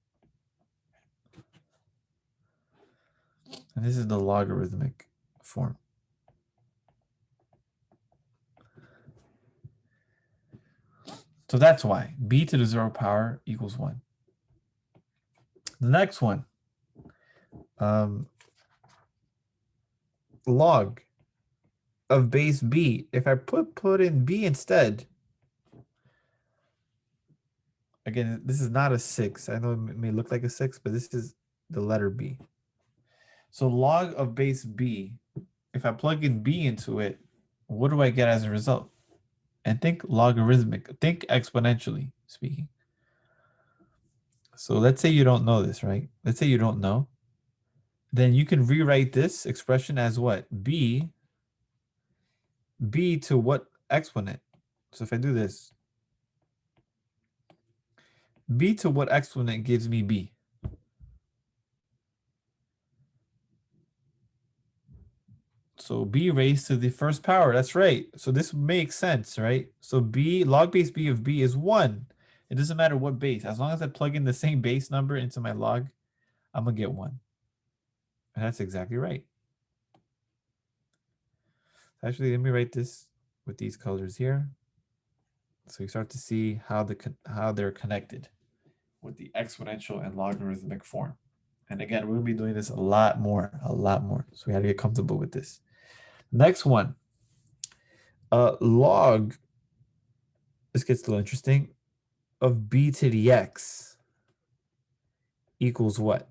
And this is the logarithmic form. So that's why b to the 0 power equals 1. The next one, log of base b. If I put in b instead, again, this is not a 6. I know it may look like a 6, but this is the letter b. So log of base b, if I plug in b into it, what do I get as a result? And think logarithmic, think exponentially speaking. So let's say you don't know this, right? Let's say you don't know. Then you can rewrite this expression as what? B to what exponent? So if I do this, b to what exponent gives me b? So b raised to the first power. That's right. So this makes sense, right? So b, log base b of b is 1. It doesn't matter what base. As long as I plug in the same base number into my log, I'm going to get 1. And that's exactly right. Actually, let me write this with these colors here. So you start to see how they're connected with the exponential and logarithmic form. And again, we'll be doing this a lot more. So we have to get comfortable with this. Next one, log, this gets a little interesting, of b to the x equals what?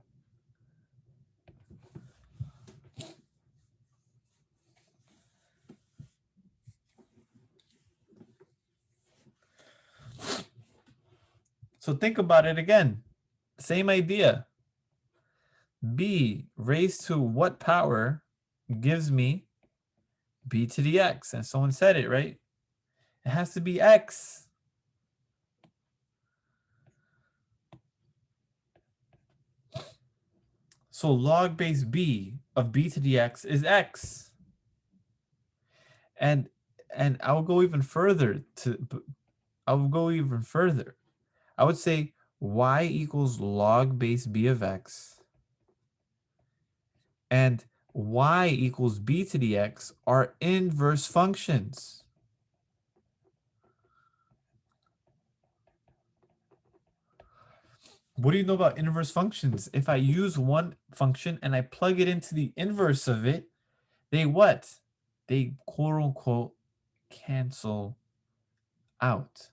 So think about it again. Same idea. B raised to what power gives me b to the x? And someone said it, right? It has to be x. So log base b of b to the x is x. And I will go even further I would say y equals log base b of x and y equals b to the x are inverse functions. What do you know about inverse functions? If I use one function and I plug it into the inverse of it, they what? They quote unquote cancel out.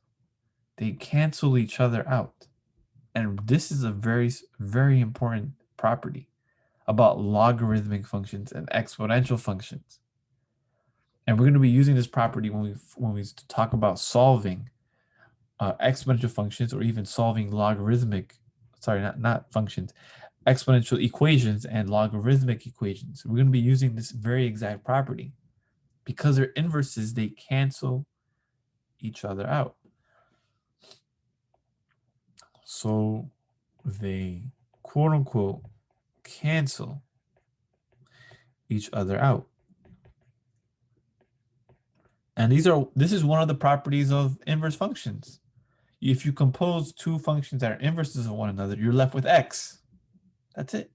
They cancel each other out. And this is a very, very important property about logarithmic functions and exponential functions. And we're going to be using this property when we talk about solving exponential functions or even solving logarithmic, sorry, not functions, exponential equations and logarithmic equations. We're going to be using this very exact property. Because they're inverses, they cancel each other out. So they quote unquote cancel each other out. And this is one of the properties of inverse functions. If you compose two functions that are inverses of one another, you're left with x. That's it.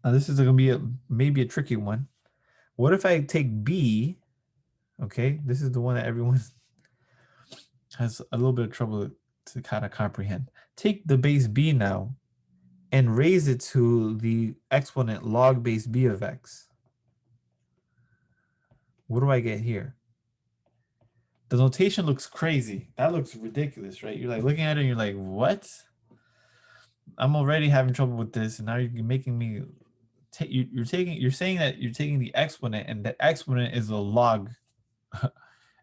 Now this is going to be maybe a tricky one. What if I take b, okay? This is the one that everyone has a little bit of trouble to kind of comprehend. Take the base b now and raise it to the exponent log base b of x. What do I get here? The notation looks crazy. That looks ridiculous, right? You're like looking at it and you're like, what? I'm already having trouble with this, and now you're making me you're saying that you're taking the exponent, and the exponent is a log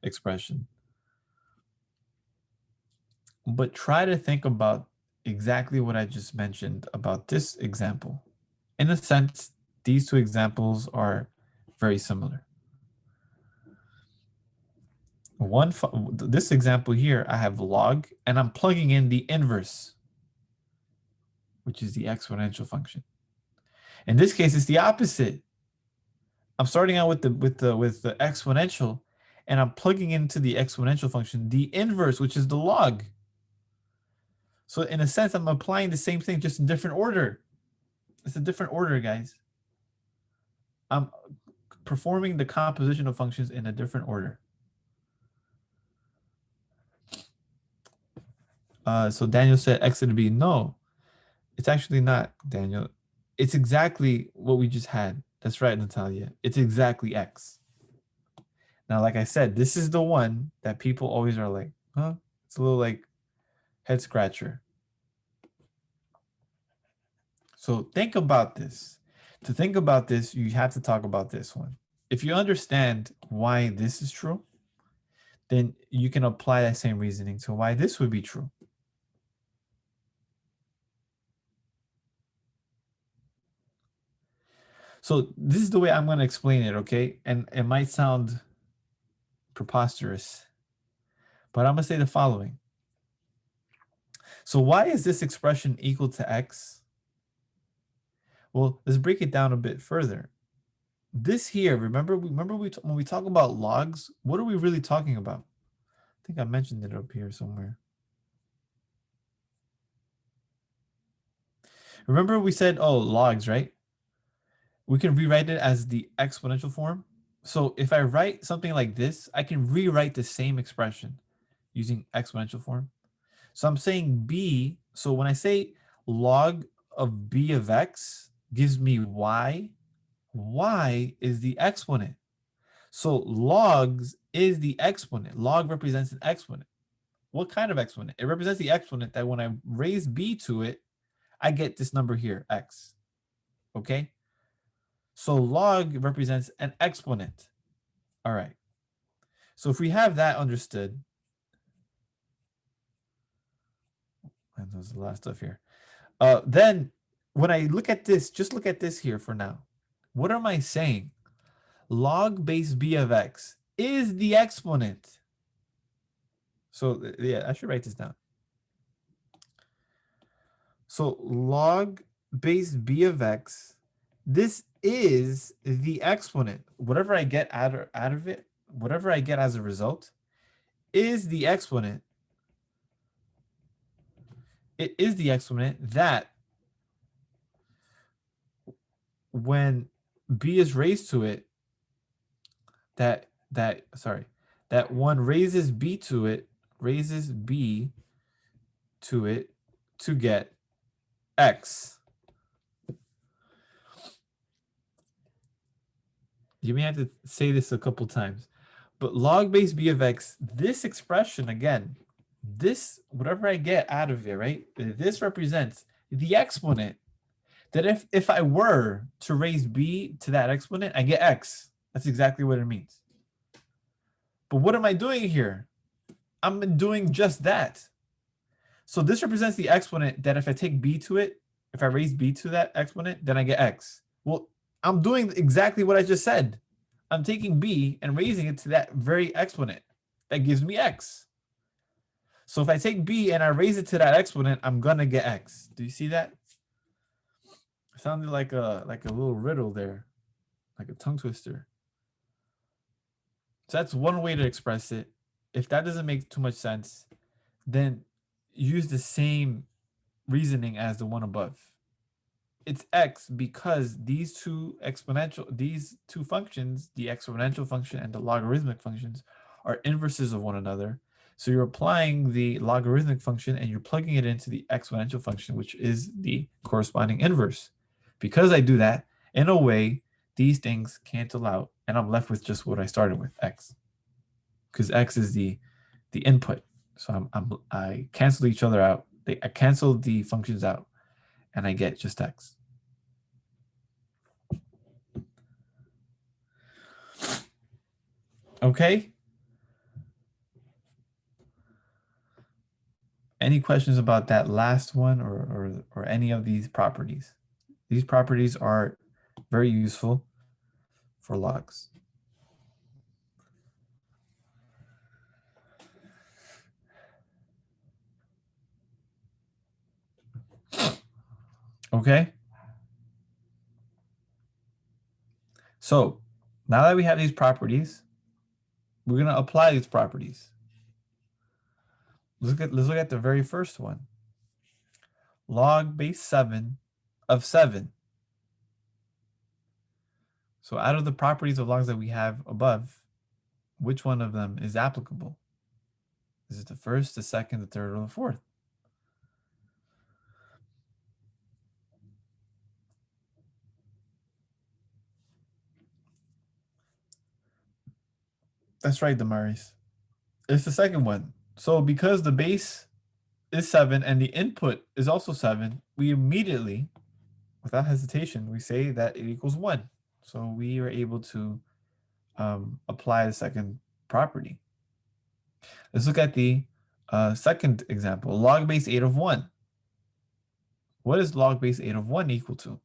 expression. But try to think about exactly what I just mentioned about this example. In a sense, these two examples are very similar. This example here, I have log, and I'm plugging in the inverse, which is the exponential function. In this case, it's the opposite. I'm starting out with the exponential, and I'm plugging into the exponential function the inverse, which is the log. So in a sense, I'm applying the same thing, just in different order. It's a different order, guys. I'm performing the composition of functions in a different order. So Daniel said x to the b. No, It's actually not, Daniel. It's exactly what we just had. That's right, Natalia. It's exactly x. Now, like I said, this is the one that people always are like, huh? It's a little like head scratcher. So think about this. To think about this, you have to talk about this one. If you understand why this is true, then you can apply that same reasoning to why this would be true. So this is the way I'm going to explain it, okay? And it might sound preposterous, but I'm going to say the following. So why is this expression equal to x? Well, let's break it down a bit further. This here, remember when we talk about logs, what are we really talking about? I think I mentioned it up here somewhere. Remember we said, oh, logs, right? We can rewrite it as the exponential form. So if I write something like this, I can rewrite the same expression using exponential form. So I'm saying b, so when I say log of b of x gives me y is the exponent. So logs is the exponent. Log represents an exponent. What kind of exponent? It represents the exponent that when I raise b to it, I get this number here, x. Okay? So log represents an exponent. All right. So if we have that understood, and there's the last stuff here. Then when I look at this, just look at this here for now. What am I saying? Log base b of x is the exponent. So yeah, I should write this down. So log base b of x, this is the exponent. Whatever I get out of it, whatever I get as a result, is the exponent. It is the exponent that when b is raised to it, that one raises b to it, to get x. You may have to say this a couple times, but log base b of x, this expression again, this, whatever I get out of it, right? This represents the exponent that if I were to raise b to that exponent, I get x. That's exactly what it means. But what am I doing here? I'm doing just that. So this represents the exponent that if I take b to it, if I raise b to that exponent, then I get x. Well, I'm doing exactly what I just said. I'm taking b and raising it to that very exponent. That gives me x. So if I take b and I raise it to that exponent, I'm gonna get x. Do you see that? It sounded like a little riddle there, like a tongue twister. So that's one way to express it. If that doesn't make too much sense, then use the same reasoning as the one above. It's x because these two functions, the exponential function and the logarithmic functions, are inverses of one another. So you're applying the logarithmic function and you're plugging it into the exponential function, which is the corresponding inverse. Because I do that, in a way, these things cancel out, and I'm left with just what I started with, x. Because x is the input. So I cancel each other out. I cancel the functions out, and I get just x. Okay? Any questions about that last one or any of these properties? These properties are very useful for logs. Okay? So now that we have these properties, we're going to apply these properties. Let's look at the very first one. Log base 7 of 7. So out of the properties of logs that we have above, which one of them is applicable? Is it the first, the second, the third, or the fourth? That's right, Damaris. It's the second one. So because the base is 7 and the input is also 7, we immediately, without hesitation, we say that it equals 1. So we are able to apply the second property. Let's look at the second example. Log base 8 of 1. What is log base 8 of 1 equal to?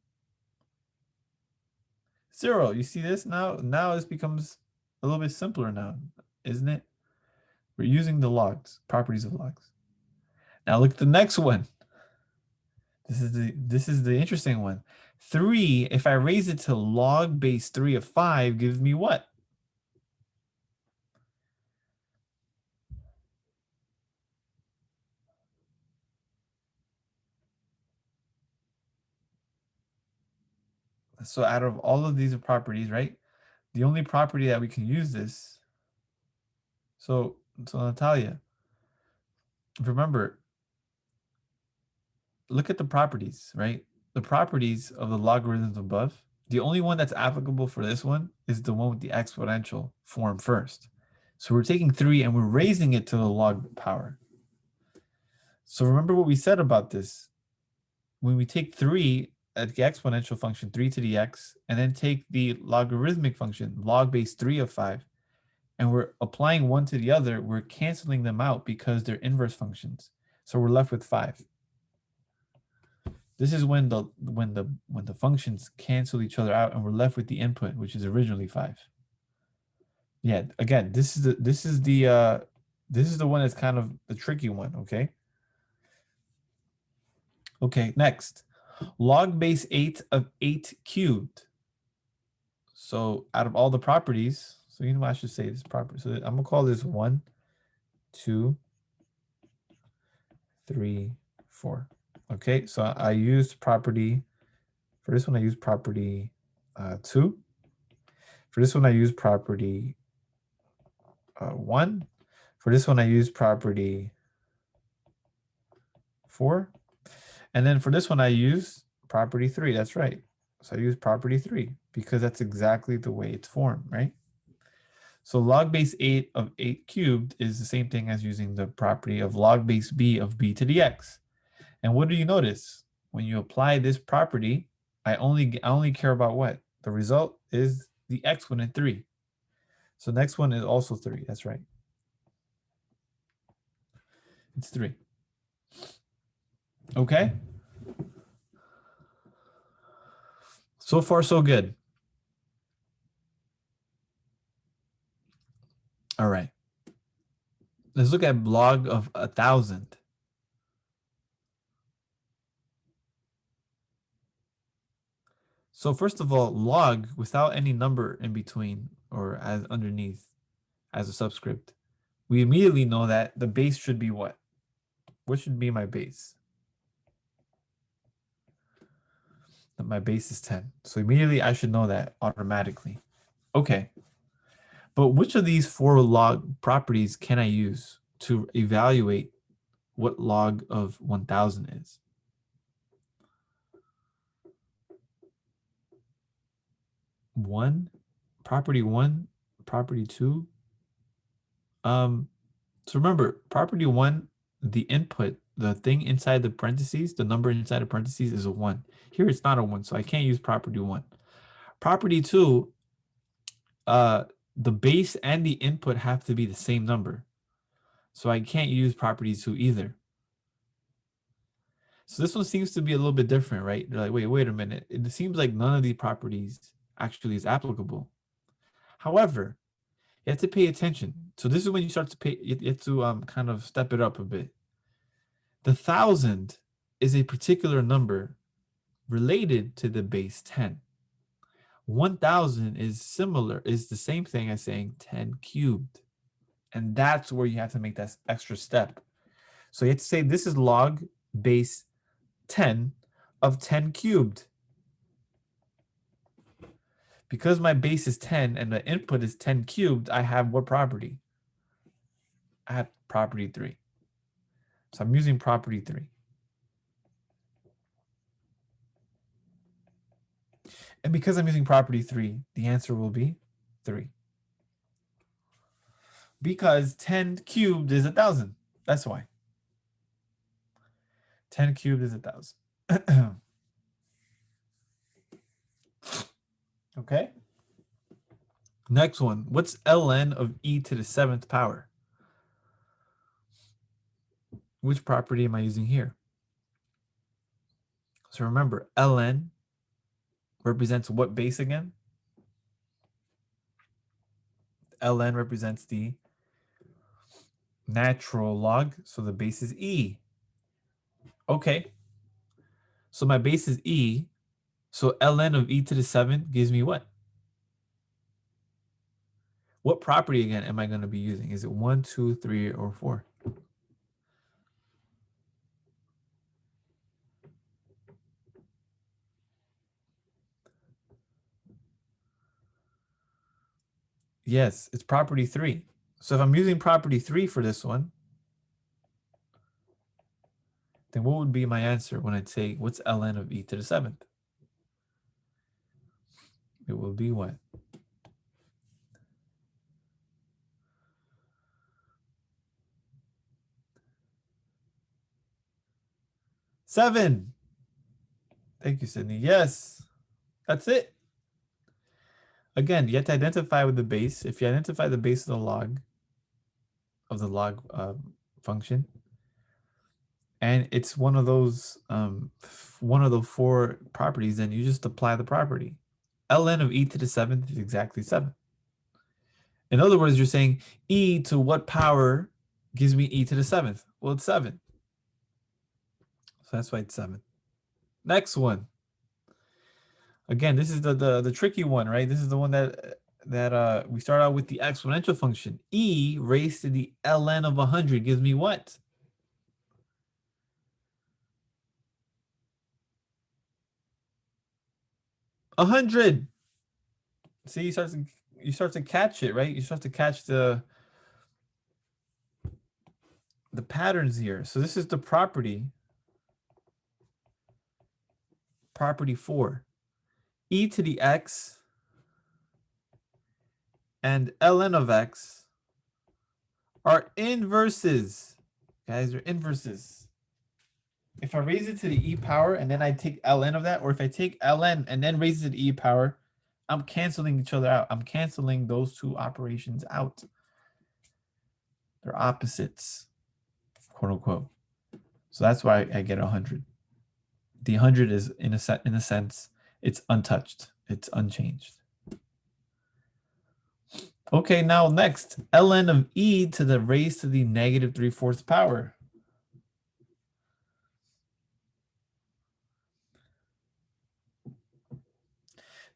0. You see this now? Now this becomes a little bit simpler now, isn't it? We're using the logs, properties of logs. Now look at the next one. This is the interesting one. 3, if I raise it to log base 3 of 5, gives me what? So out of all of these properties, right? The only property that we can use this. So Natalia, remember, look at the properties, right? The properties of the logarithms above. The only one that's applicable for this one is the one with the exponential form first. So we're taking 3 and we're raising it to the log power. So remember what we said about this. When we take 3 at the exponential function, 3 to the x, and then take the logarithmic function, log base 3 of 5, and we're applying one to the other, we're canceling them out because they're inverse functions. So we're left with 5. This is when the functions cancel each other out and we're left with the input, which is originally 5. Yeah, again, this is the one that's kind of the tricky one, okay? Okay, next. Log base 8 of 8 cubed. So out of all the properties, so you know what I should say this property. So I'm gonna call this 1, 2, 3, 4. Okay, so I used property, for this one I used property 2. For this one I used property 1. For this one I used property 4. And then for this one I use property 3. That's right. So I use property 3 because that's exactly the way it's formed, right? So log base 8 of 8 cubed is the same thing as using the property of log base b of b to the x. And what do you notice? When you apply this property, I only care about what? The result is the exponent 3. So next one is also 3. That's right. It's 3. Okay? So far, so good. All right. Let's look at log of 1,000. So first of all, log without any number in between or as underneath as a subscript, we immediately know that the base should be what? What should be my base? That my base is 10. So immediately I should know that automatically. Okay. But which of these 4 log properties can I use to evaluate what log of 1,000 is? 1, property 1, property 2. So remember, property 1, the input, the thing inside the parentheses, the number inside the parentheses is a 1. Here it's not a 1, so I can't use property 1. Property 2, the base and the input have to be the same number. So I can't use property 2 either. So this one seems to be a little bit different, right? They're like, wait a minute. It seems like none of these properties actually is applicable. However, you have to pay attention. So this is when you start to pay, you have to kind of step it up a bit. The 1,000 is a particular number related to the base 10. 1,000 is the same thing as saying 10 cubed. And that's where you have to make that extra step. So you have to say this is log base 10 of 10 cubed. Because my base is 10 and the input is 10 cubed, I have what property? I have property 3. So I'm using property 3. And because I'm using property 3, the answer will be 3. Because 10 cubed is 1,000. That's why. 10 cubed is 1,000. Okay. Next one. What's ln of e to the 7th power? Which property am I using here? So remember, ln represents what base again? Ln represents the natural log, so the base is e. Okay. So my base is e. So ln of e to the 7th gives me what? What property again am I going to be using? Is it 1, 2, 3, or 4? Yes, it's property 3. So if I'm using property 3 for this one, then what would be my answer when I'd say, what's ln of e to the 7th? It will be what? 7. Thank you, Sydney. Yes, that's it. Again, you have to identify with the base. If you identify the base of the log function, and it's one of those 4 properties, then you just apply the property. Ln of e to the 7th is exactly 7. In other words, you're saying e to what power gives me e to the 7th? Well, it's 7. So that's why it's 7. Next one. Again, this is the tricky one, right? This is the one that we start out with the exponential function. E raised to the ln of 100 gives me what? 100. See, you start to catch it, right? You start to catch the patterns here. So this is the property 4. E to the x and ln of x are inverses. Guys, they're inverses. If I raise it to the e power and then I take ln of that, or if I take ln and then raise it to the e power, I'm canceling each other out. I'm canceling those two operations out. They're opposites, quote unquote. So that's why I get 100. The 100 is in a sense, it's untouched. It's unchanged. Okay, now next, ln of e to the raised to the negative 3/4 power.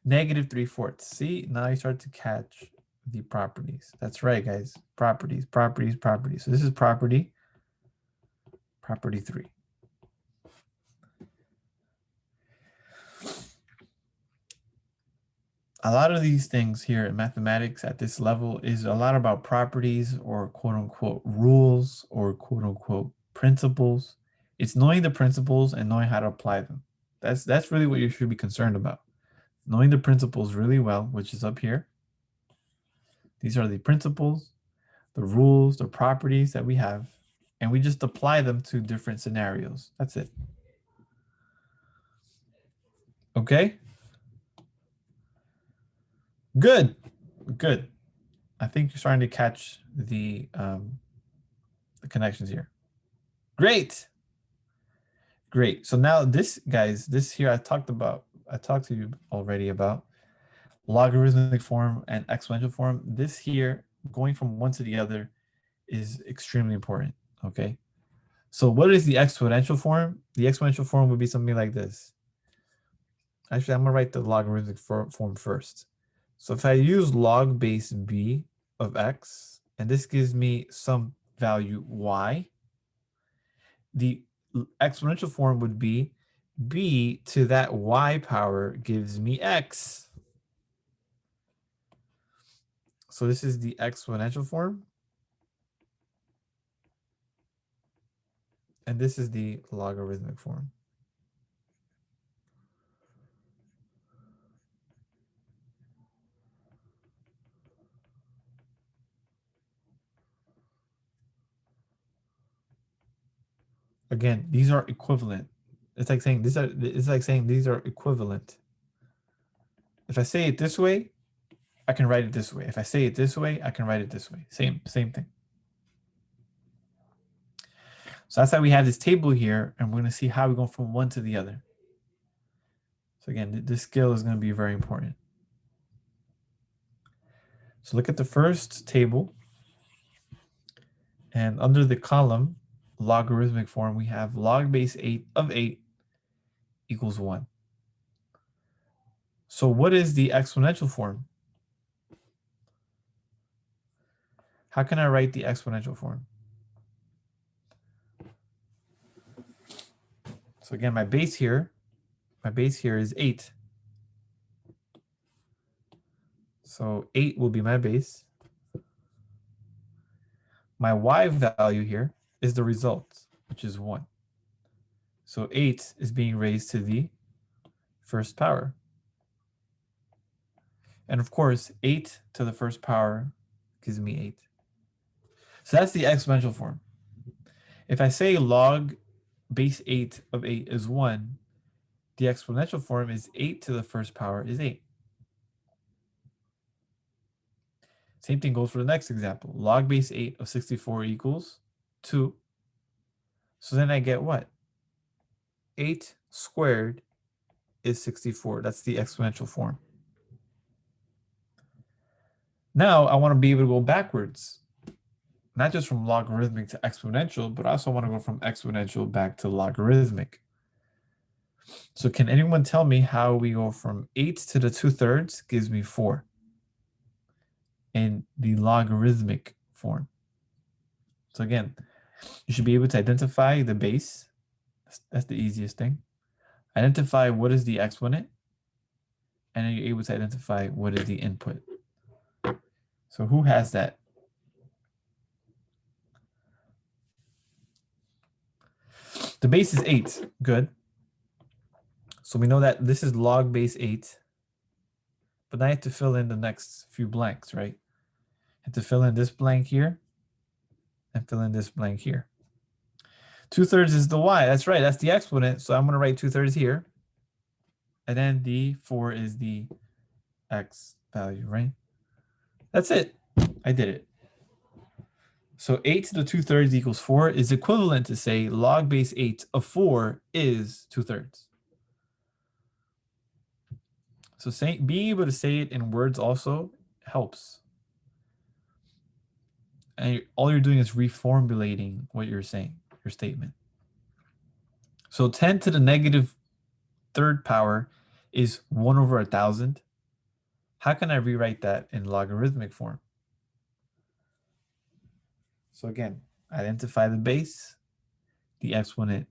Negative 3/4. See, now you start to catch the properties. That's right, guys. Properties, properties, properties. So this is property 3. A lot of these things here in mathematics at this level is a lot about properties or quote unquote rules or quote unquote principles. It's knowing the principles and knowing how to apply them. That's really what you should be concerned about. Knowing the principles really well, which is up here. These are the principles, the rules, the properties that we have, and we just apply them to different scenarios. That's it. Okay? Good. Good. I think you're starting to catch the connections here. Great. Great. So now this, guys, this here I talked to you already about logarithmic form and exponential form. This here, going from one to the other, is extremely important. Okay. So what is the exponential form? The exponential form would be something like this. Actually, I'm gonna write the logarithmic form first. So if I use log base b of x, and this gives me some value y, the exponential form would be b to that y power gives me x. So this is the exponential form. And this is the logarithmic form. Again, these are equivalent. It's like saying these are equivalent. If I say it this way, I can write it this way. If I say it this way, I can write it this way. Same thing. So that's why we have this table here, and we're going to see how we go from one to the other. So again, this skill is going to be very important. So look at the first table, and under the column logarithmic form, we have log base 8 of 8 equals 1. So what is the exponential form? How can I write the exponential form? So again, my base here is 8. So 8 will be my base. My y value here is the result, which is 1. So 8 is being raised to the first power. And of course, 8 to the first power gives me 8. So that's the exponential form. If I say log base 8 of 8 is 1, the exponential form is 8 to the first power is 8. Same thing goes for the next example. Log base 8 of 64 equals 2. So then I get what? 8 squared is 64. That's the exponential form. Now I want to be able to go backwards. Not just from logarithmic to exponential, but I also want to go from exponential back to logarithmic. So can anyone tell me how we go from 8 to the 2/3 gives me 4 in the logarithmic form? So again, you should be able to identify the base. That's the easiest thing. Identify what is the exponent, and then you're able to identify what is the input. So who has that? The base is 8. Good. So we know that this is log base 8. But now I have to fill in the next few blanks, right? I have to fill in this blank here and fill in this blank here. 2/3 is the y. That's right. That's the exponent. So I'm going to write 2/3 here. And then the 4 is the x value, right? That's it. I did it. So 8 to the 2/3 equals 4 is equivalent to say log base 8 of 4 is 2/3. So being able to say it in words also helps. And all you're doing is reformulating what you're saying, your statement. So 10 to the negative third power is 1 over 1,000. How can I rewrite that in logarithmic form? So again, identify the base, the exponent,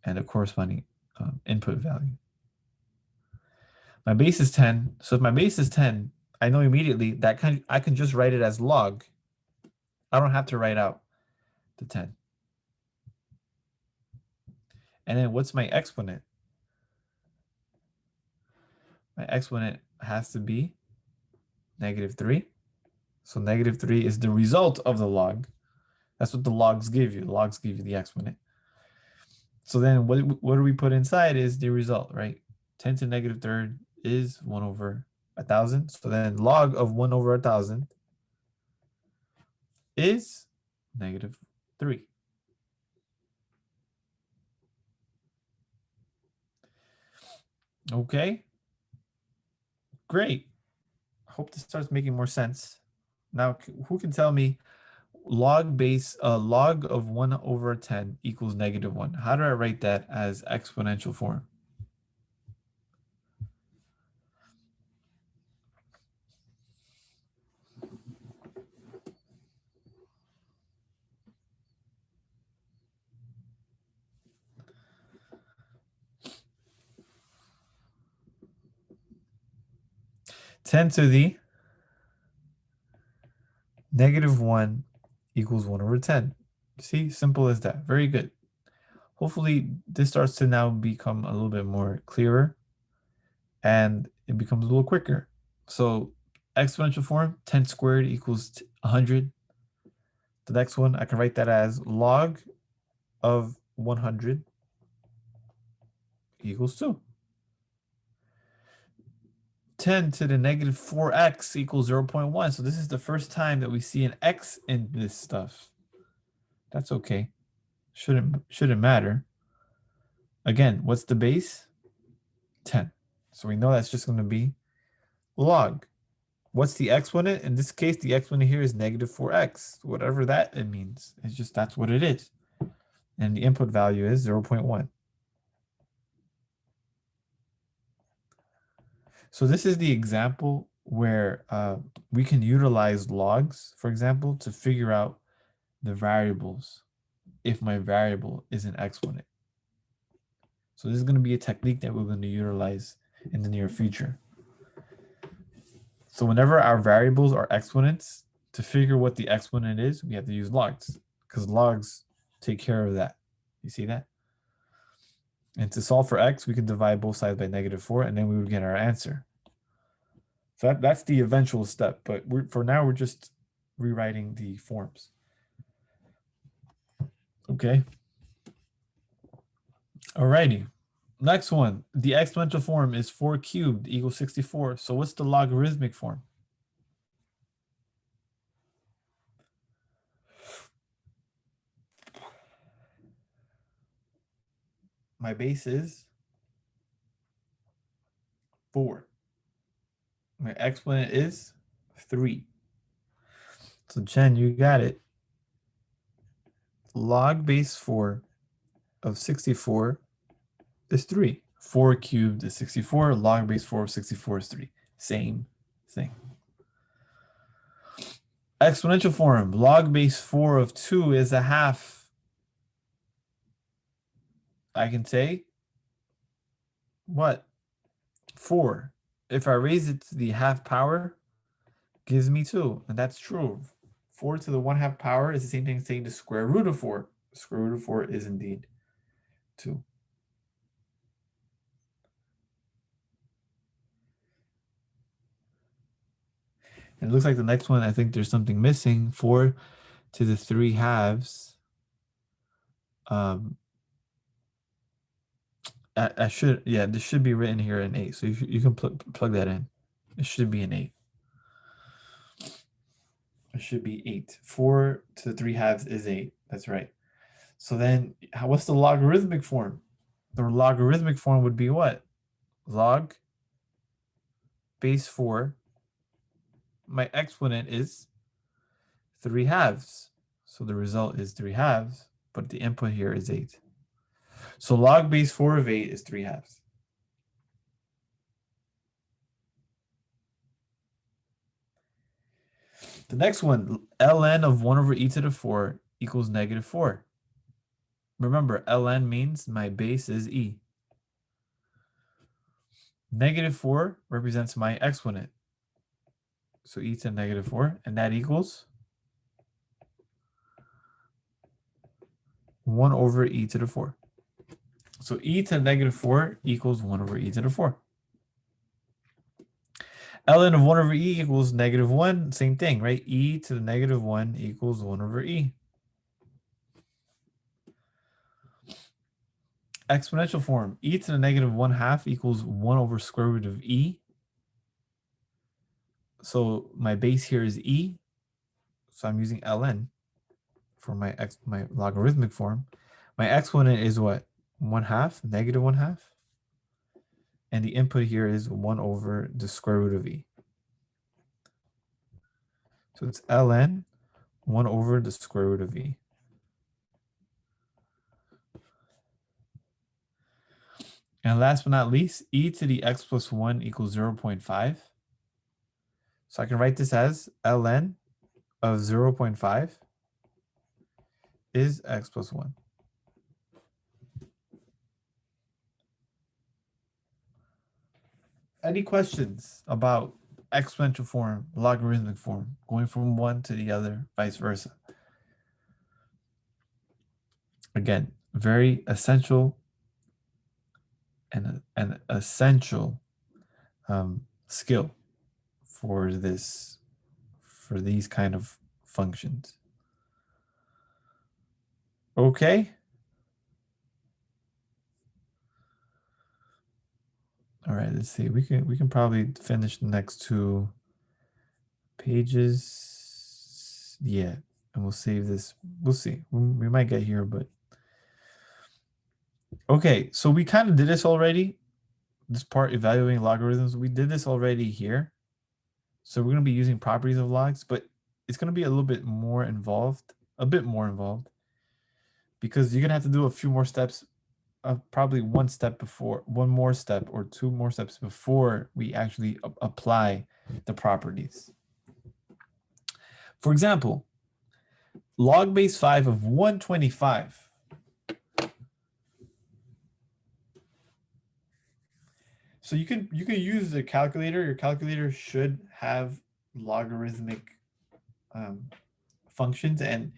and the corresponding input value. My base is 10. So if my base is 10, I know immediately that I can just write it as log. I don't have to write out the 10. And then what's my exponent? My exponent has to be -3. So -3 is the result of the log. That's what the logs give you. The logs give you the exponent. So then what do we put inside is the result, right? 10 to the -3rd is 1 over 1,000. So then log of 1 over 1,000 is -3. Okay. Great. I hope this starts making more sense. Now, who can tell me log of 1 over 10 equals -1? How do I write that as exponential form? Ten to the -1 equals 1 over 10. See, simple as that. Very good. Hopefully this starts to now become a little bit more clearer and it becomes a little quicker. So exponential form, 10 squared equals 100. The next one, I can write that as log of 100 equals 2. 10 to the negative 4x equals 0.1. So this is the first time that we see an x in this stuff. That's okay. Shouldn't matter. Again, what's the base? 10. So we know that's just going to be log. What's the exponent? In this case, the exponent here is negative 4x. Whatever that it means. It's just that's what it is. And the input value is 0.1. So this is the example where we can utilize logs, for example, to figure out the variables if my variable is an exponent. So this is going to be a technique that we're going to utilize in the near future. So whenever our variables are exponents, to figure what the exponent is, we have to use logs because logs take care of that. You see that? And to solve for x, we can divide both sides by negative 4, and then we would get our answer. So that's the eventual step, but for now, we're just rewriting the forms. Okay. Alrighty. Next one, the exponential form is 4 cubed equals 64. So what's the logarithmic form? My base is 4. My exponent is 3. So Jen, you got it. Log base 4 of 64 is 3. 4 cubed is 64. Log base 4 of 64 is 3. Same thing. Exponential form, log base 4 of 2 is a half. I can say, what? 4. If I raise it to the half power, gives me 2. And that's true. 4 to the 1/2 power is the same thing as saying the square root of 4. The square root of 4 is indeed 2. And it looks like the next one, I think there's something missing. 4 to the 3/2. I should, yeah, this should be written here in 8. So you can plug that in. It should be an 8. It should be 8. 4 to the 3/2 is 8. That's right. So then what's the logarithmic form? The logarithmic form would be what? Log base 4. My exponent is 3/2. So the result is 3/2, but the input here is 8. So log base 4 of 8 is 3/2. The next one, ln of 1 over e to the 4 equals negative 4. Remember, ln means my base is e. Negative 4 represents my exponent. So e to the negative 4, and that equals 1 over e to the 4. So e to the negative 4 equals 1 over e to the 4. ln of 1 over e equals negative 1. Same thing, right? E to the negative 1 equals 1 over e. Exponential form, e to the negative 1/2 equals 1 over square root of e. So my base here is e. So I'm using ln for my logarithmic form. My exponent is what? 1/2, negative 1/2. And the input here is 1 over the square root of e. So it's ln 1 over the square root of e. And last but not least, e to the x plus 1 equals 0.5. So I can write this as ln of 0.5 is x plus 1. Any questions about exponential form, logarithmic form, going from one to the other, vice versa? Again, very essential and an essential skill for these kind of functions. Okay. All right, let's see. We can probably finish the next 2 pages. Yeah, and we'll save this. We'll see. We might get here, but okay. So we kind of did this already. This part evaluating logarithms. We did this already here. So we're going to be using properties of logs, but it's going to be a little bit more involved, a bit more involved, because you're going to have to do a few more steps, probably one more step or 2 more steps before we actually apply the properties. For example, log base 5 of 125. So you can use the calculator. Your calculator should have logarithmic functions, and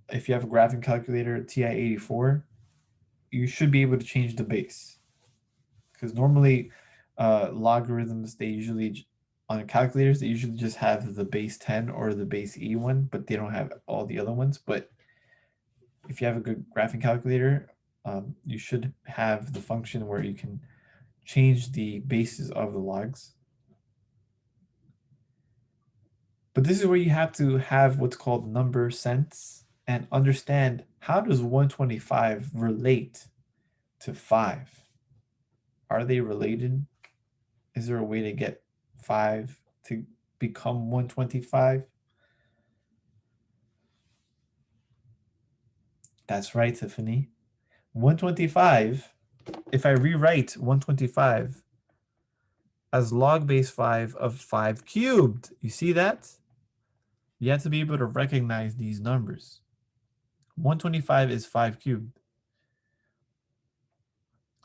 if you have a graphing calculator TI-84, you should be able to change the base. Because normally logarithms, they usually, on calculators, they usually just have the base 10 or the base E one, but they don't have all the other ones. But if you have a good graphing calculator, you should have the function where you can change the bases of the logs. But this is where you have to have what's called number sense and understand, how does 125 relate to 5? Are they related? Is there a way to get 5 to become 125? That's right, Tiffany. 125, if I rewrite 125 as log base 5 of 5 cubed, you see that? You have to be able to recognize these numbers. 125 is 5 cubed.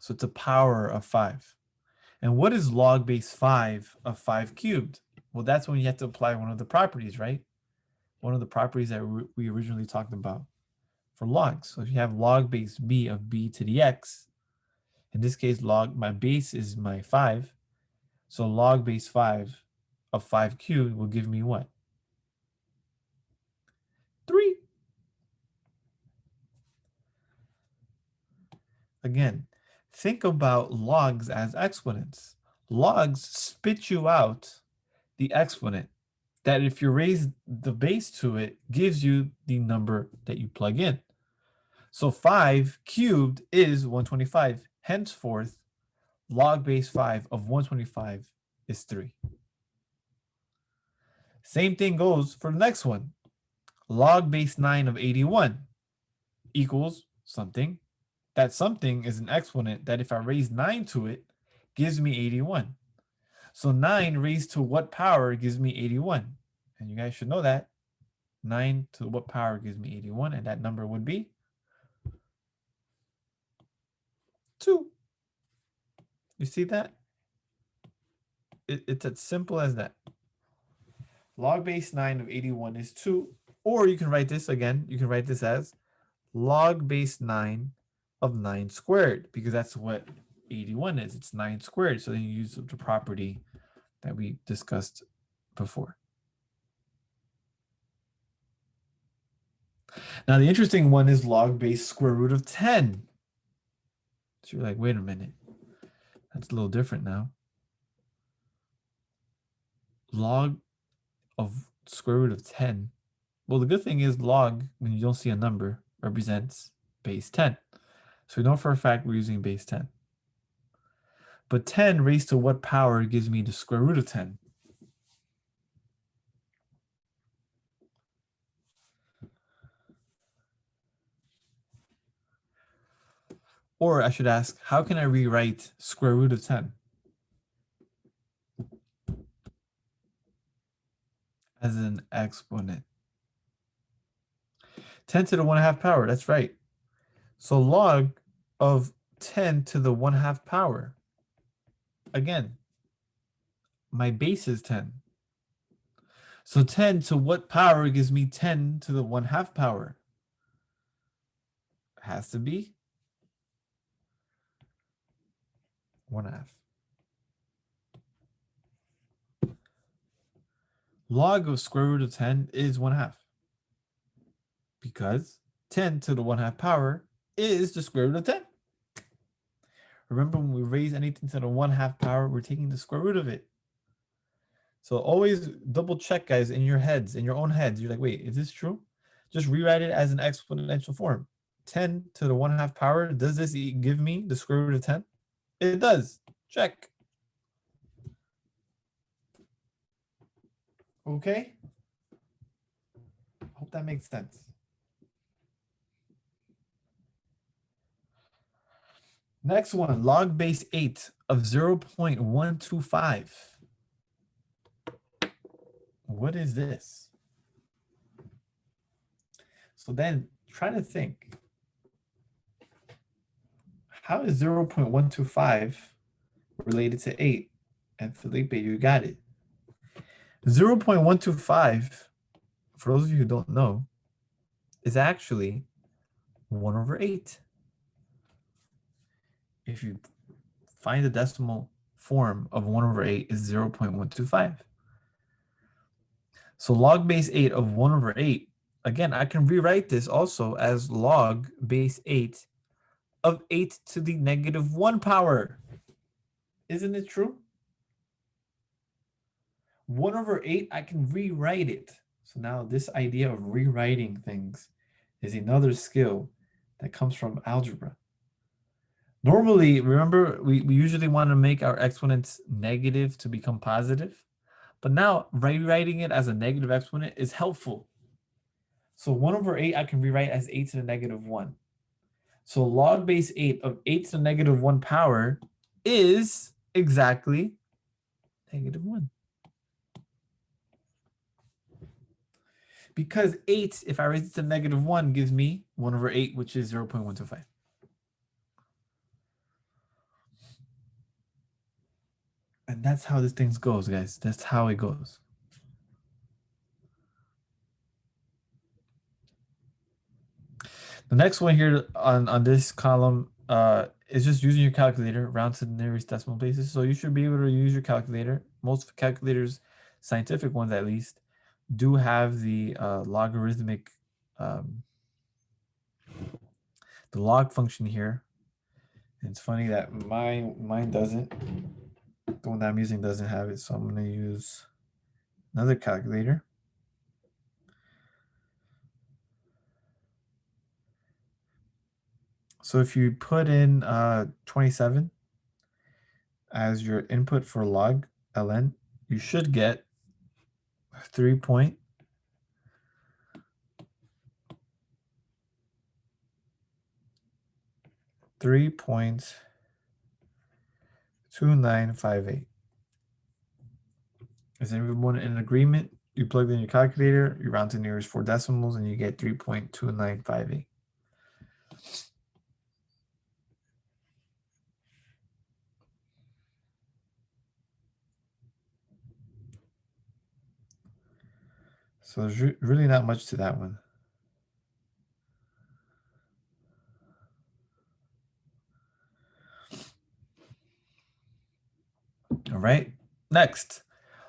So it's a power of 5. And what is log base 5 of 5 cubed? Well, that's when you have to apply one of the properties, right? One of the properties that we originally talked about for logs. So if you have log base b of b to the x, in this case, my base is my 5. So log base 5 of 5 cubed will give me what? 3. Again, think about logs as exponents. Logs spit you out the exponent that, if you raise the base to it, gives you the number that you plug in. So 5 cubed is 125. Henceforth, log base 5 of 125 is 3. Same thing goes for the next one. Log base 9 of 81 equals something. That something is an exponent that, if I raise 9 to it, gives me 81. So 9 raised to what power gives me 81? And you guys should know that. 9 to what power gives me 81? And that number would be 2. You see that? It's as simple as that. Log base 9 of 81 is 2. Or you can write this again. You can write this as log base 9 of 9 squared, because that's what 81 is. It's 9 squared. So then you use the property that we discussed before. Now, the interesting one is log base square root of 10. So you're like, wait a minute. That's a little different now. Log of square root of 10. Well, the good thing is log, when you don't see a number, represents base 10. So we know for a fact we're using base 10. But 10 raised to what power gives me the square root of 10? Or I should ask, how can I rewrite square root of 10? As an exponent. 10 to the 1/2 power, that's right. So log of 10 to the 1/2 power. Again, my base is 10. So 10 to what power gives me 10 to the 1/2 power? It has to be 1/2. Log of square root of 10 is 1/2. Because 10 to the 1/2 power is the square root of 10. Remember, when we raise anything to the 1/2 power, we're taking the square root of it. So always double check, guys, in your heads, in your own heads. You're like, wait, is this true? Just rewrite it as an exponential form. 10 to the 1/2 power. Does this give me the square root of 10? It does. Check. Okay. Hope that makes sense. Next one, log base 8 of 0.125. What is this? So then try to think. How is 0.125 related to 8? And Felipe, you got it. 0.125, for those of you who don't know, is actually 1/8. If you find the decimal form of 1/8 is 0.125. So log base 8 of 1/8, again, I can rewrite this also as log base 8 of 8 to the -1 power. Isn't it true? 1/8, I can rewrite it. So now this idea of rewriting things is another skill that comes from algebra. Normally, remember, we usually want to make our exponents negative to become positive. But now rewriting it as a negative exponent is helpful. So 1/8 I can rewrite as 8 to the -1. So log base 8 of 8 to the -1 power is exactly -1. Because 8, if I raise it to -1, gives me 1/8, which is 0.125. And that's how this thing goes, guys. That's how it goes. The next one here on this column is just using your calculator, round to the nearest decimal places. So you should be able to use your calculator. Most calculators, scientific ones at least, do have the logarithmic, the log function here. And it's funny that mine doesn't. The one that I'm using doesn't have it, so I'm going to use another calculator. So if you put in 27 as your input for log ln, you should get 3.2958. Is everyone in agreement? You plug in your calculator, you round to the nearest 4 decimals, and you get 3.2958. So there's really not much to that one. All right, next,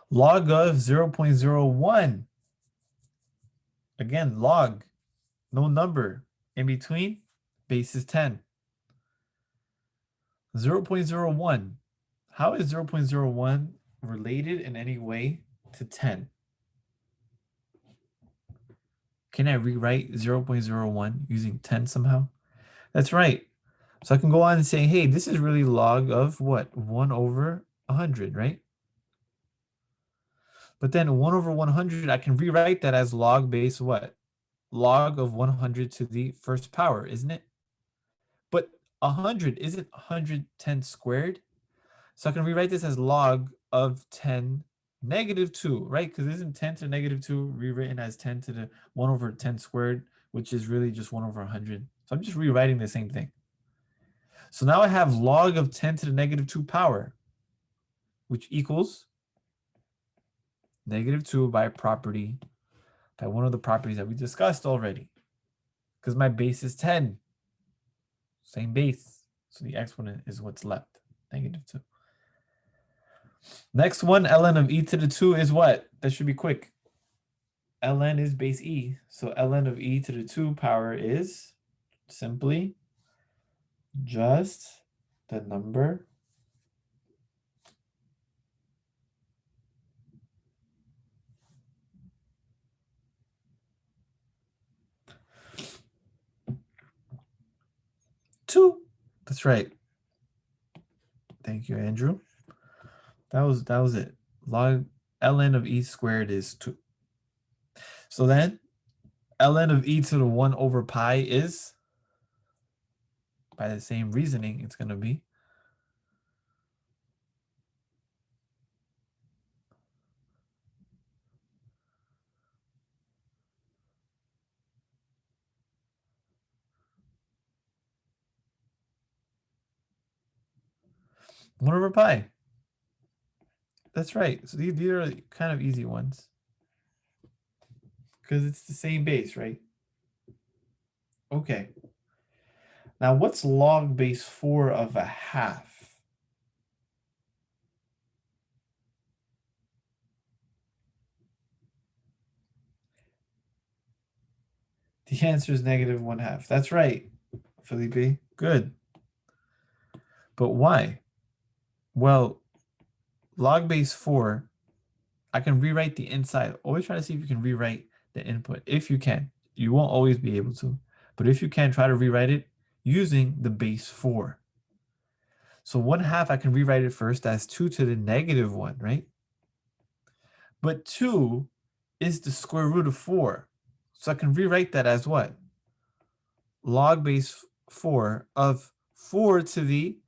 log of 0.01. Again, log, no number in between, base is 10. 0.01. How is 0.01 related in any way to 10? Can I rewrite 0.01 using 10 somehow? That's right. So I can go on and say, hey, this is really log of what? 1/100, right? But then 1/100, I can rewrite that as log base what? Log of 100 to the first power, isn't it? But 100 isn't 110 squared. So I can rewrite this as log of 10 -2, right? Because isn't 10 to the -2 rewritten as 10 to the 1/10 squared, which is really just 1/100. So I'm just rewriting the same thing. So now I have log of 10 to the -2 power, which equals -2 by property, by one of the properties that we discussed already. Because my base is 10. Same base. So the exponent is what's left, -2. Next one, ln of e to the 2 is what? That should be quick. Ln is base e. So ln of e to the 2 power is simply just the number two. That's right. Thank you, Andrew. That was it. Log ln of e squared is 2. So then ln of e to the 1 over pi is, by the same reasoning, it's going to be 1 over pi. That's right. So these are kind of easy ones because it's the same base, right? Okay. Now what's log base 4 of a half? The answer is negative 1/2. That's right, Felipe. Good. But why? Well, log base 4, I can rewrite the inside. Always try to see if you can rewrite the input. If you can. You won't always be able to. But if you can, try to rewrite it using the base 4. So 1/2, I can rewrite it first as 2 to the negative 1, right? But 2 is the square root of 4. So I can rewrite that as what? Log base 4 of 4 to the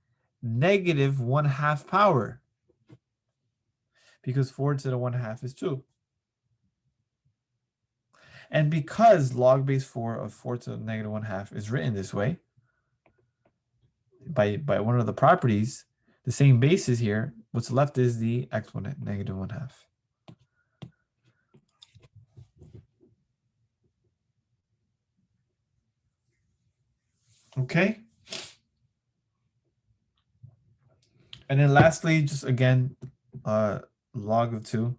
negative 1/2 power. Because 4 to the 1/2 is 2. And because log base 4 of 4 to the negative 1/2 is written this way, by one of the properties, the same base is here. What's left is the exponent, negative 1/2. Okay. And then lastly, just again, log of 2.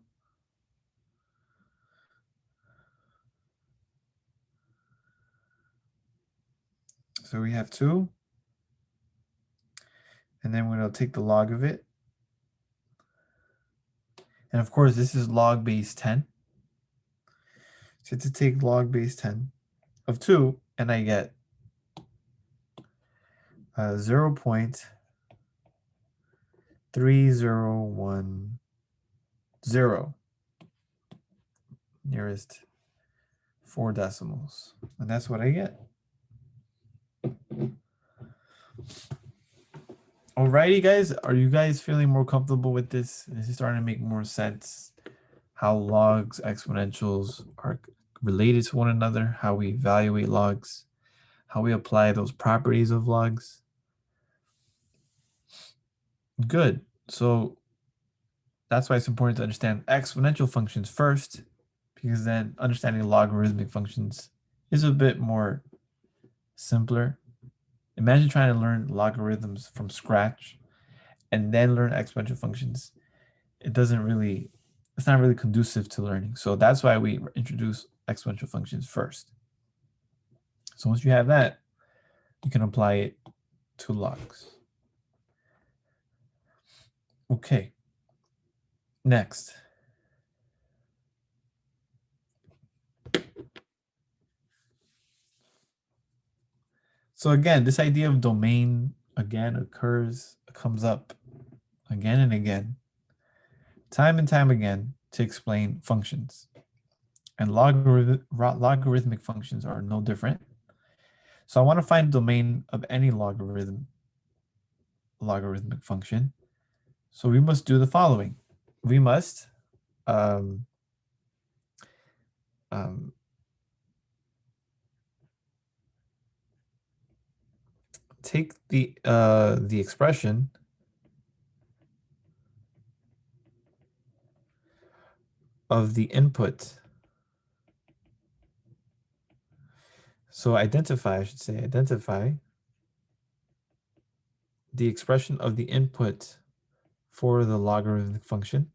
So we have 2. And then we're going to take the log of it. And of course, this is log base 10. So to take log base 10 of 2, and I get 0.3010, nearest 4 decimals. And that's what I get. Alrighty, guys. Are you guys feeling more comfortable with this? This is starting to make more sense. How logs, exponentials are related to one another, how we evaluate logs, how we apply those properties of logs. Good. So that's why it's important to understand exponential functions first, because then understanding logarithmic functions is a bit more simpler. Imagine trying to learn logarithms from scratch and then learn exponential functions. It's not really conducive to learning. So that's why we introduce exponential functions first. So once you have that, you can apply it to logs. Okay. Next. So again, this idea of domain again comes up again and again, time and time again, to explain functions. And logarithmic functions are no different. So I want to find the domain of any logarithmic function. So we must do the following. We must take the expression of the input. So I should say identify the expression of the input for the logarithmic function.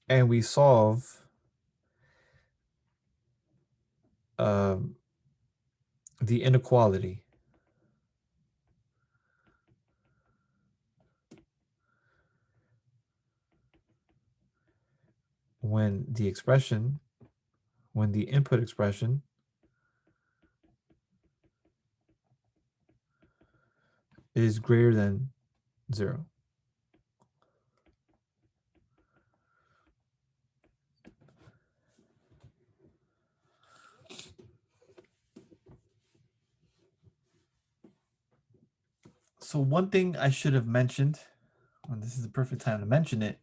And we solve the inequality. When the input expression is greater than 0. So one thing I should have mentioned, and this is the perfect time to mention it,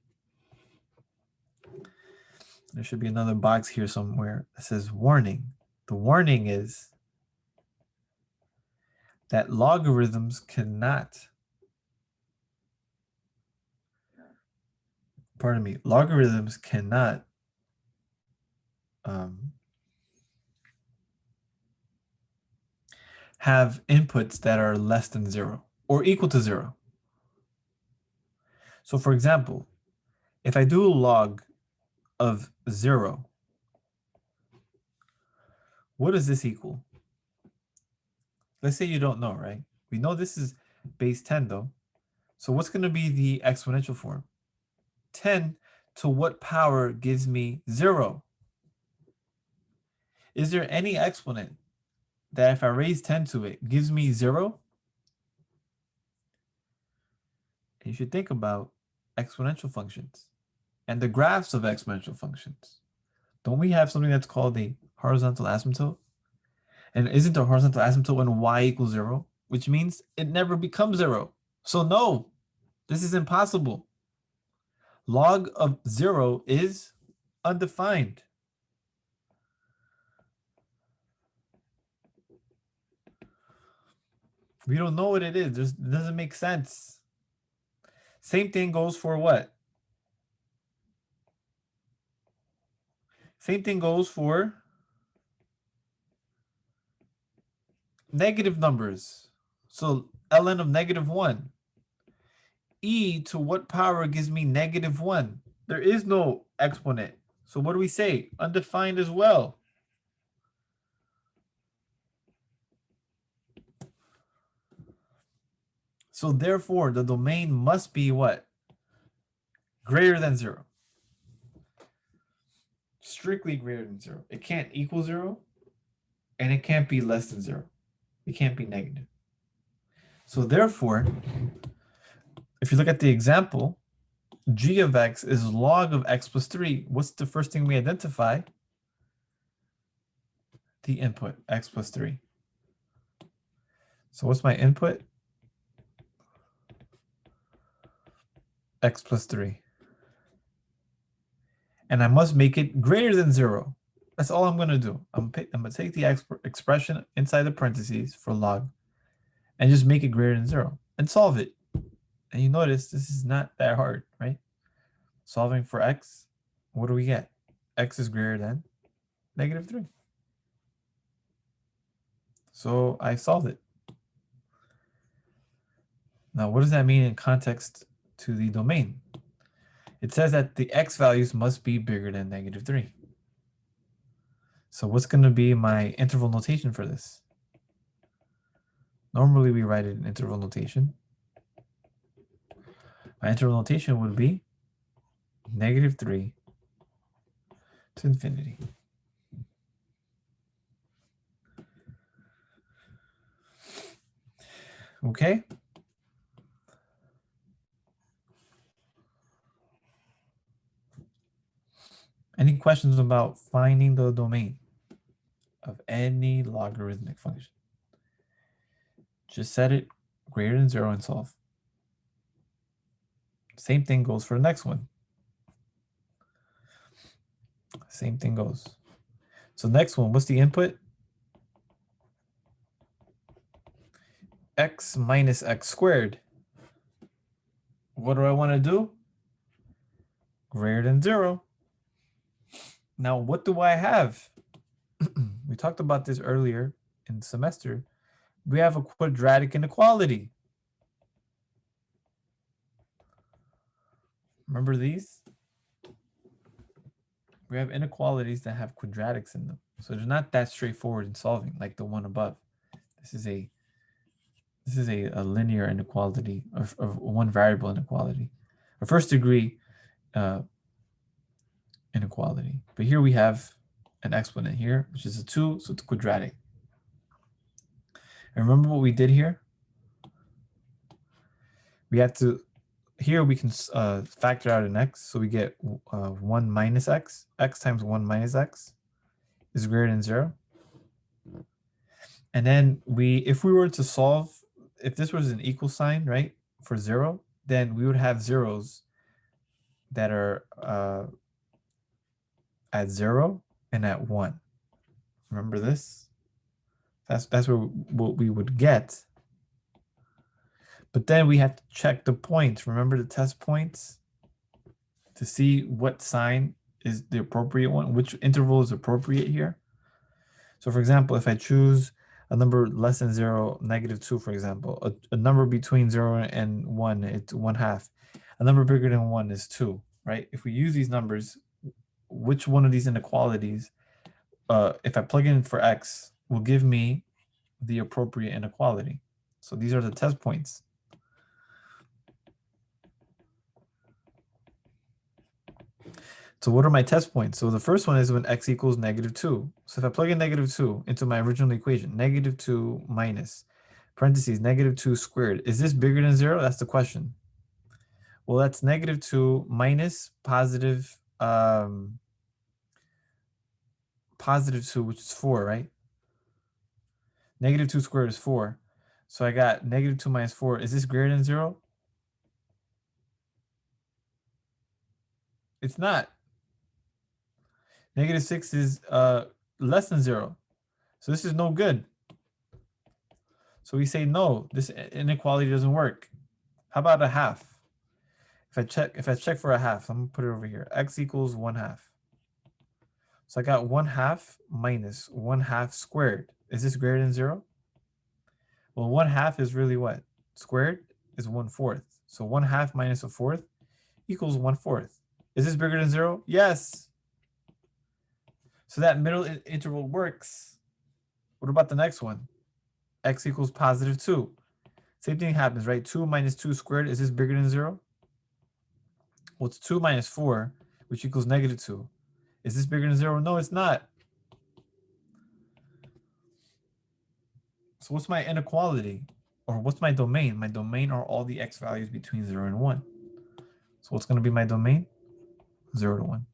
there should be another box here somewhere that says warning. The warning is that logarithms cannot, have inputs that are less than 0 or equal to 0. So for example, if I do a log of 0, what does this equal? Let's say you don't know, right? We know this is base 10 though. So what's going to be the exponential form? 10 to what power gives me 0? Is there any exponent that if I raise 10 to it gives me 0? And you should think about exponential functions and the graphs of exponential functions. Don't we have something that's called a horizontal asymptote? And isn't a horizontal asymptote when y equals 0? Which means it never becomes 0. So no, this is impossible. Log of 0 is undefined. We don't know what it is. It doesn't make sense. Same thing goes for what? Same thing goes for negative numbers. So ln of -1. E to what power gives me -1? There is no exponent. So what do we say? Undefined as well. So therefore, the domain must be what? Greater than 0. Strictly greater than 0. It can't equal 0, and it can't be less than 0. It can't be negative. So therefore, if you look at the example, g of x is log of x plus 3. What's the first thing we identify? The input, x plus 3. So what's my input? X plus 3. And I must make it greater than 0. That's all I'm going to do. I'm going to take the expression inside the parentheses for log and just make it greater than 0 and solve it. And you notice this is not that hard, right? Solving for x, what do we get? X is greater than -3. So I solved it. Now, what does that mean in context to the domain? It says that the x values must be bigger than -3. So what's going to be my interval notation for this? Normally, we write it in interval notation. My interval notation would be -3 to infinity. Okay? Any questions about finding the domain of any logarithmic function? Just set it greater than 0 and solve. Same thing goes for the next one. Same thing goes. So next one, what's the input? X minus x squared. What do I want to do? Greater than 0. Now, what do I have? We talked about this earlier in the semester. We have a quadratic inequality. Remember these? we have inequalities that have quadratics in them. So they're not that straightforward in solving like the one above. This is a linear inequality of one variable inequality, a first degree inequality. But here we have an exponent here, which is a 2, so it's quadratic. And remember what we did here? We have to, here we can factor out an x, so we get 1 minus x. X times 1 minus x is greater than 0. And then if we were to solve, if this was an equal sign, right, for 0, then we would have zeros that are at 0 and at 1. Remember this? That's what we would get. But then we have to check the points. Remember the test points to see what sign is the appropriate one, which interval is appropriate here. So for example, if I choose a number less than 0, -2, for example, a number between 0 and 1, it's 1/2. A number bigger than 1 is 2, right? If we use these numbers, which one of these inequalities, if I plug in for x, will give me the appropriate inequality? So these are the test points. So what are my test points? So the first one is when x equals -2. So if I plug in -2 into my original equation, -2 minus parentheses -2 squared, is this bigger than 0? That's the question. Well, that's -2 minus positive 2, which is 4, right? -2 squared is 4. So I got -2 minus 4. Is this greater than 0? It's not. -6 is less than 0. So this is no good. So we say no, this inequality doesn't work. How about a half? If I check for a half, I'm gonna put it over here. X equals 1/2. So I got 1/2 minus 1/2 squared. Is this greater than 0? Well, 1/2 is really what? Squared is 1/4. So 1/2 minus a fourth equals 1/4. Is this bigger than 0? Yes. So that middle interval works. What about the next one? X equals +2. Same thing happens, right? 2 minus 2 squared, is this bigger than 0? Well, it's 2 minus 4, which equals -2. Is this bigger than 0? No, it's not. So what's my inequality? Or what's my domain? My domain are all the x values between 0 and 1. So what's going to be my domain? 0 to 1.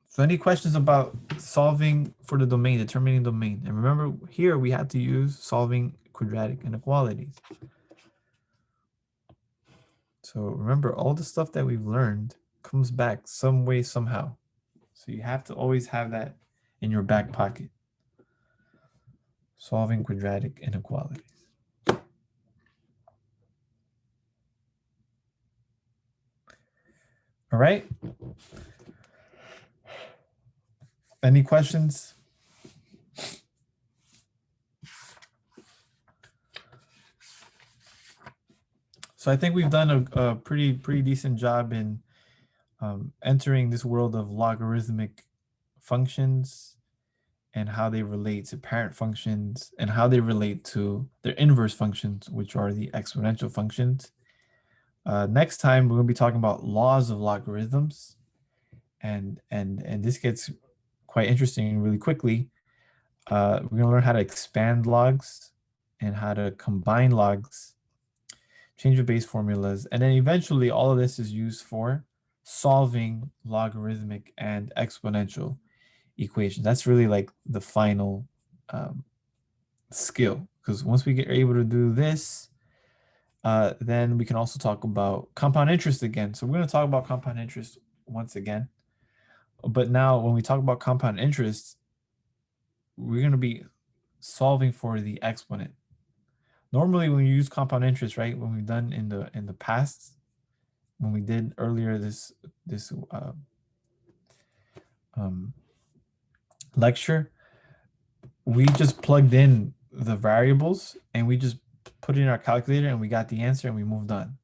So any questions about solving for the domain, determining domain? And remember, here we had to use solving quadratic inequalities. So remember, all the stuff that we've learned comes back some way, somehow. So you have to always have that in your back pocket. Solving quadratic inequalities. All right. Any questions? So I think we've done a pretty decent job in entering this world of logarithmic functions and how they relate to parent functions and how they relate to their inverse functions, which are the exponential functions. Next time, we're going to be talking about laws of logarithms. And this gets quite interesting really quickly. We're going to learn how to expand logs and how to combine logs, change of base formulas, and then eventually all of this is used for solving logarithmic and exponential equations. That's really like the final skill, because once we get able to do this, then we can also talk about compound interest again. So we're going to talk about compound interest once again. But now when we talk about compound interest, we're going to be solving for the exponent. Normally when you use compound interest, right, when we've done in the past, when we did earlier this lecture, we just plugged in the variables and we just put it in our calculator and we got the answer and we moved on.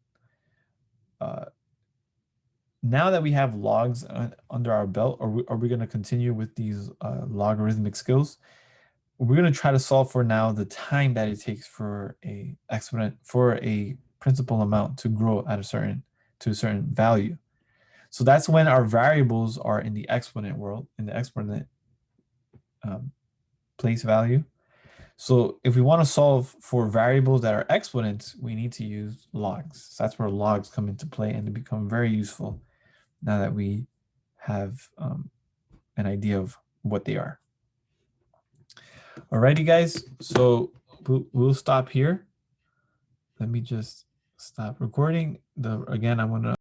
Now that we have logs under our belt, are we going to continue with these logarithmic skills? We're going to try to solve for now the time that it takes for a exponent, for a principal amount to grow at a certain value. So that's when our variables are in the exponent world, in the exponent place value. So if we want to solve for variables that are exponents, we need to use logs. So that's where logs come into play and they become very useful now that we have an idea of what they are. Alrighty, guys. So we'll stop here. Let me just stop recording. Again, I want to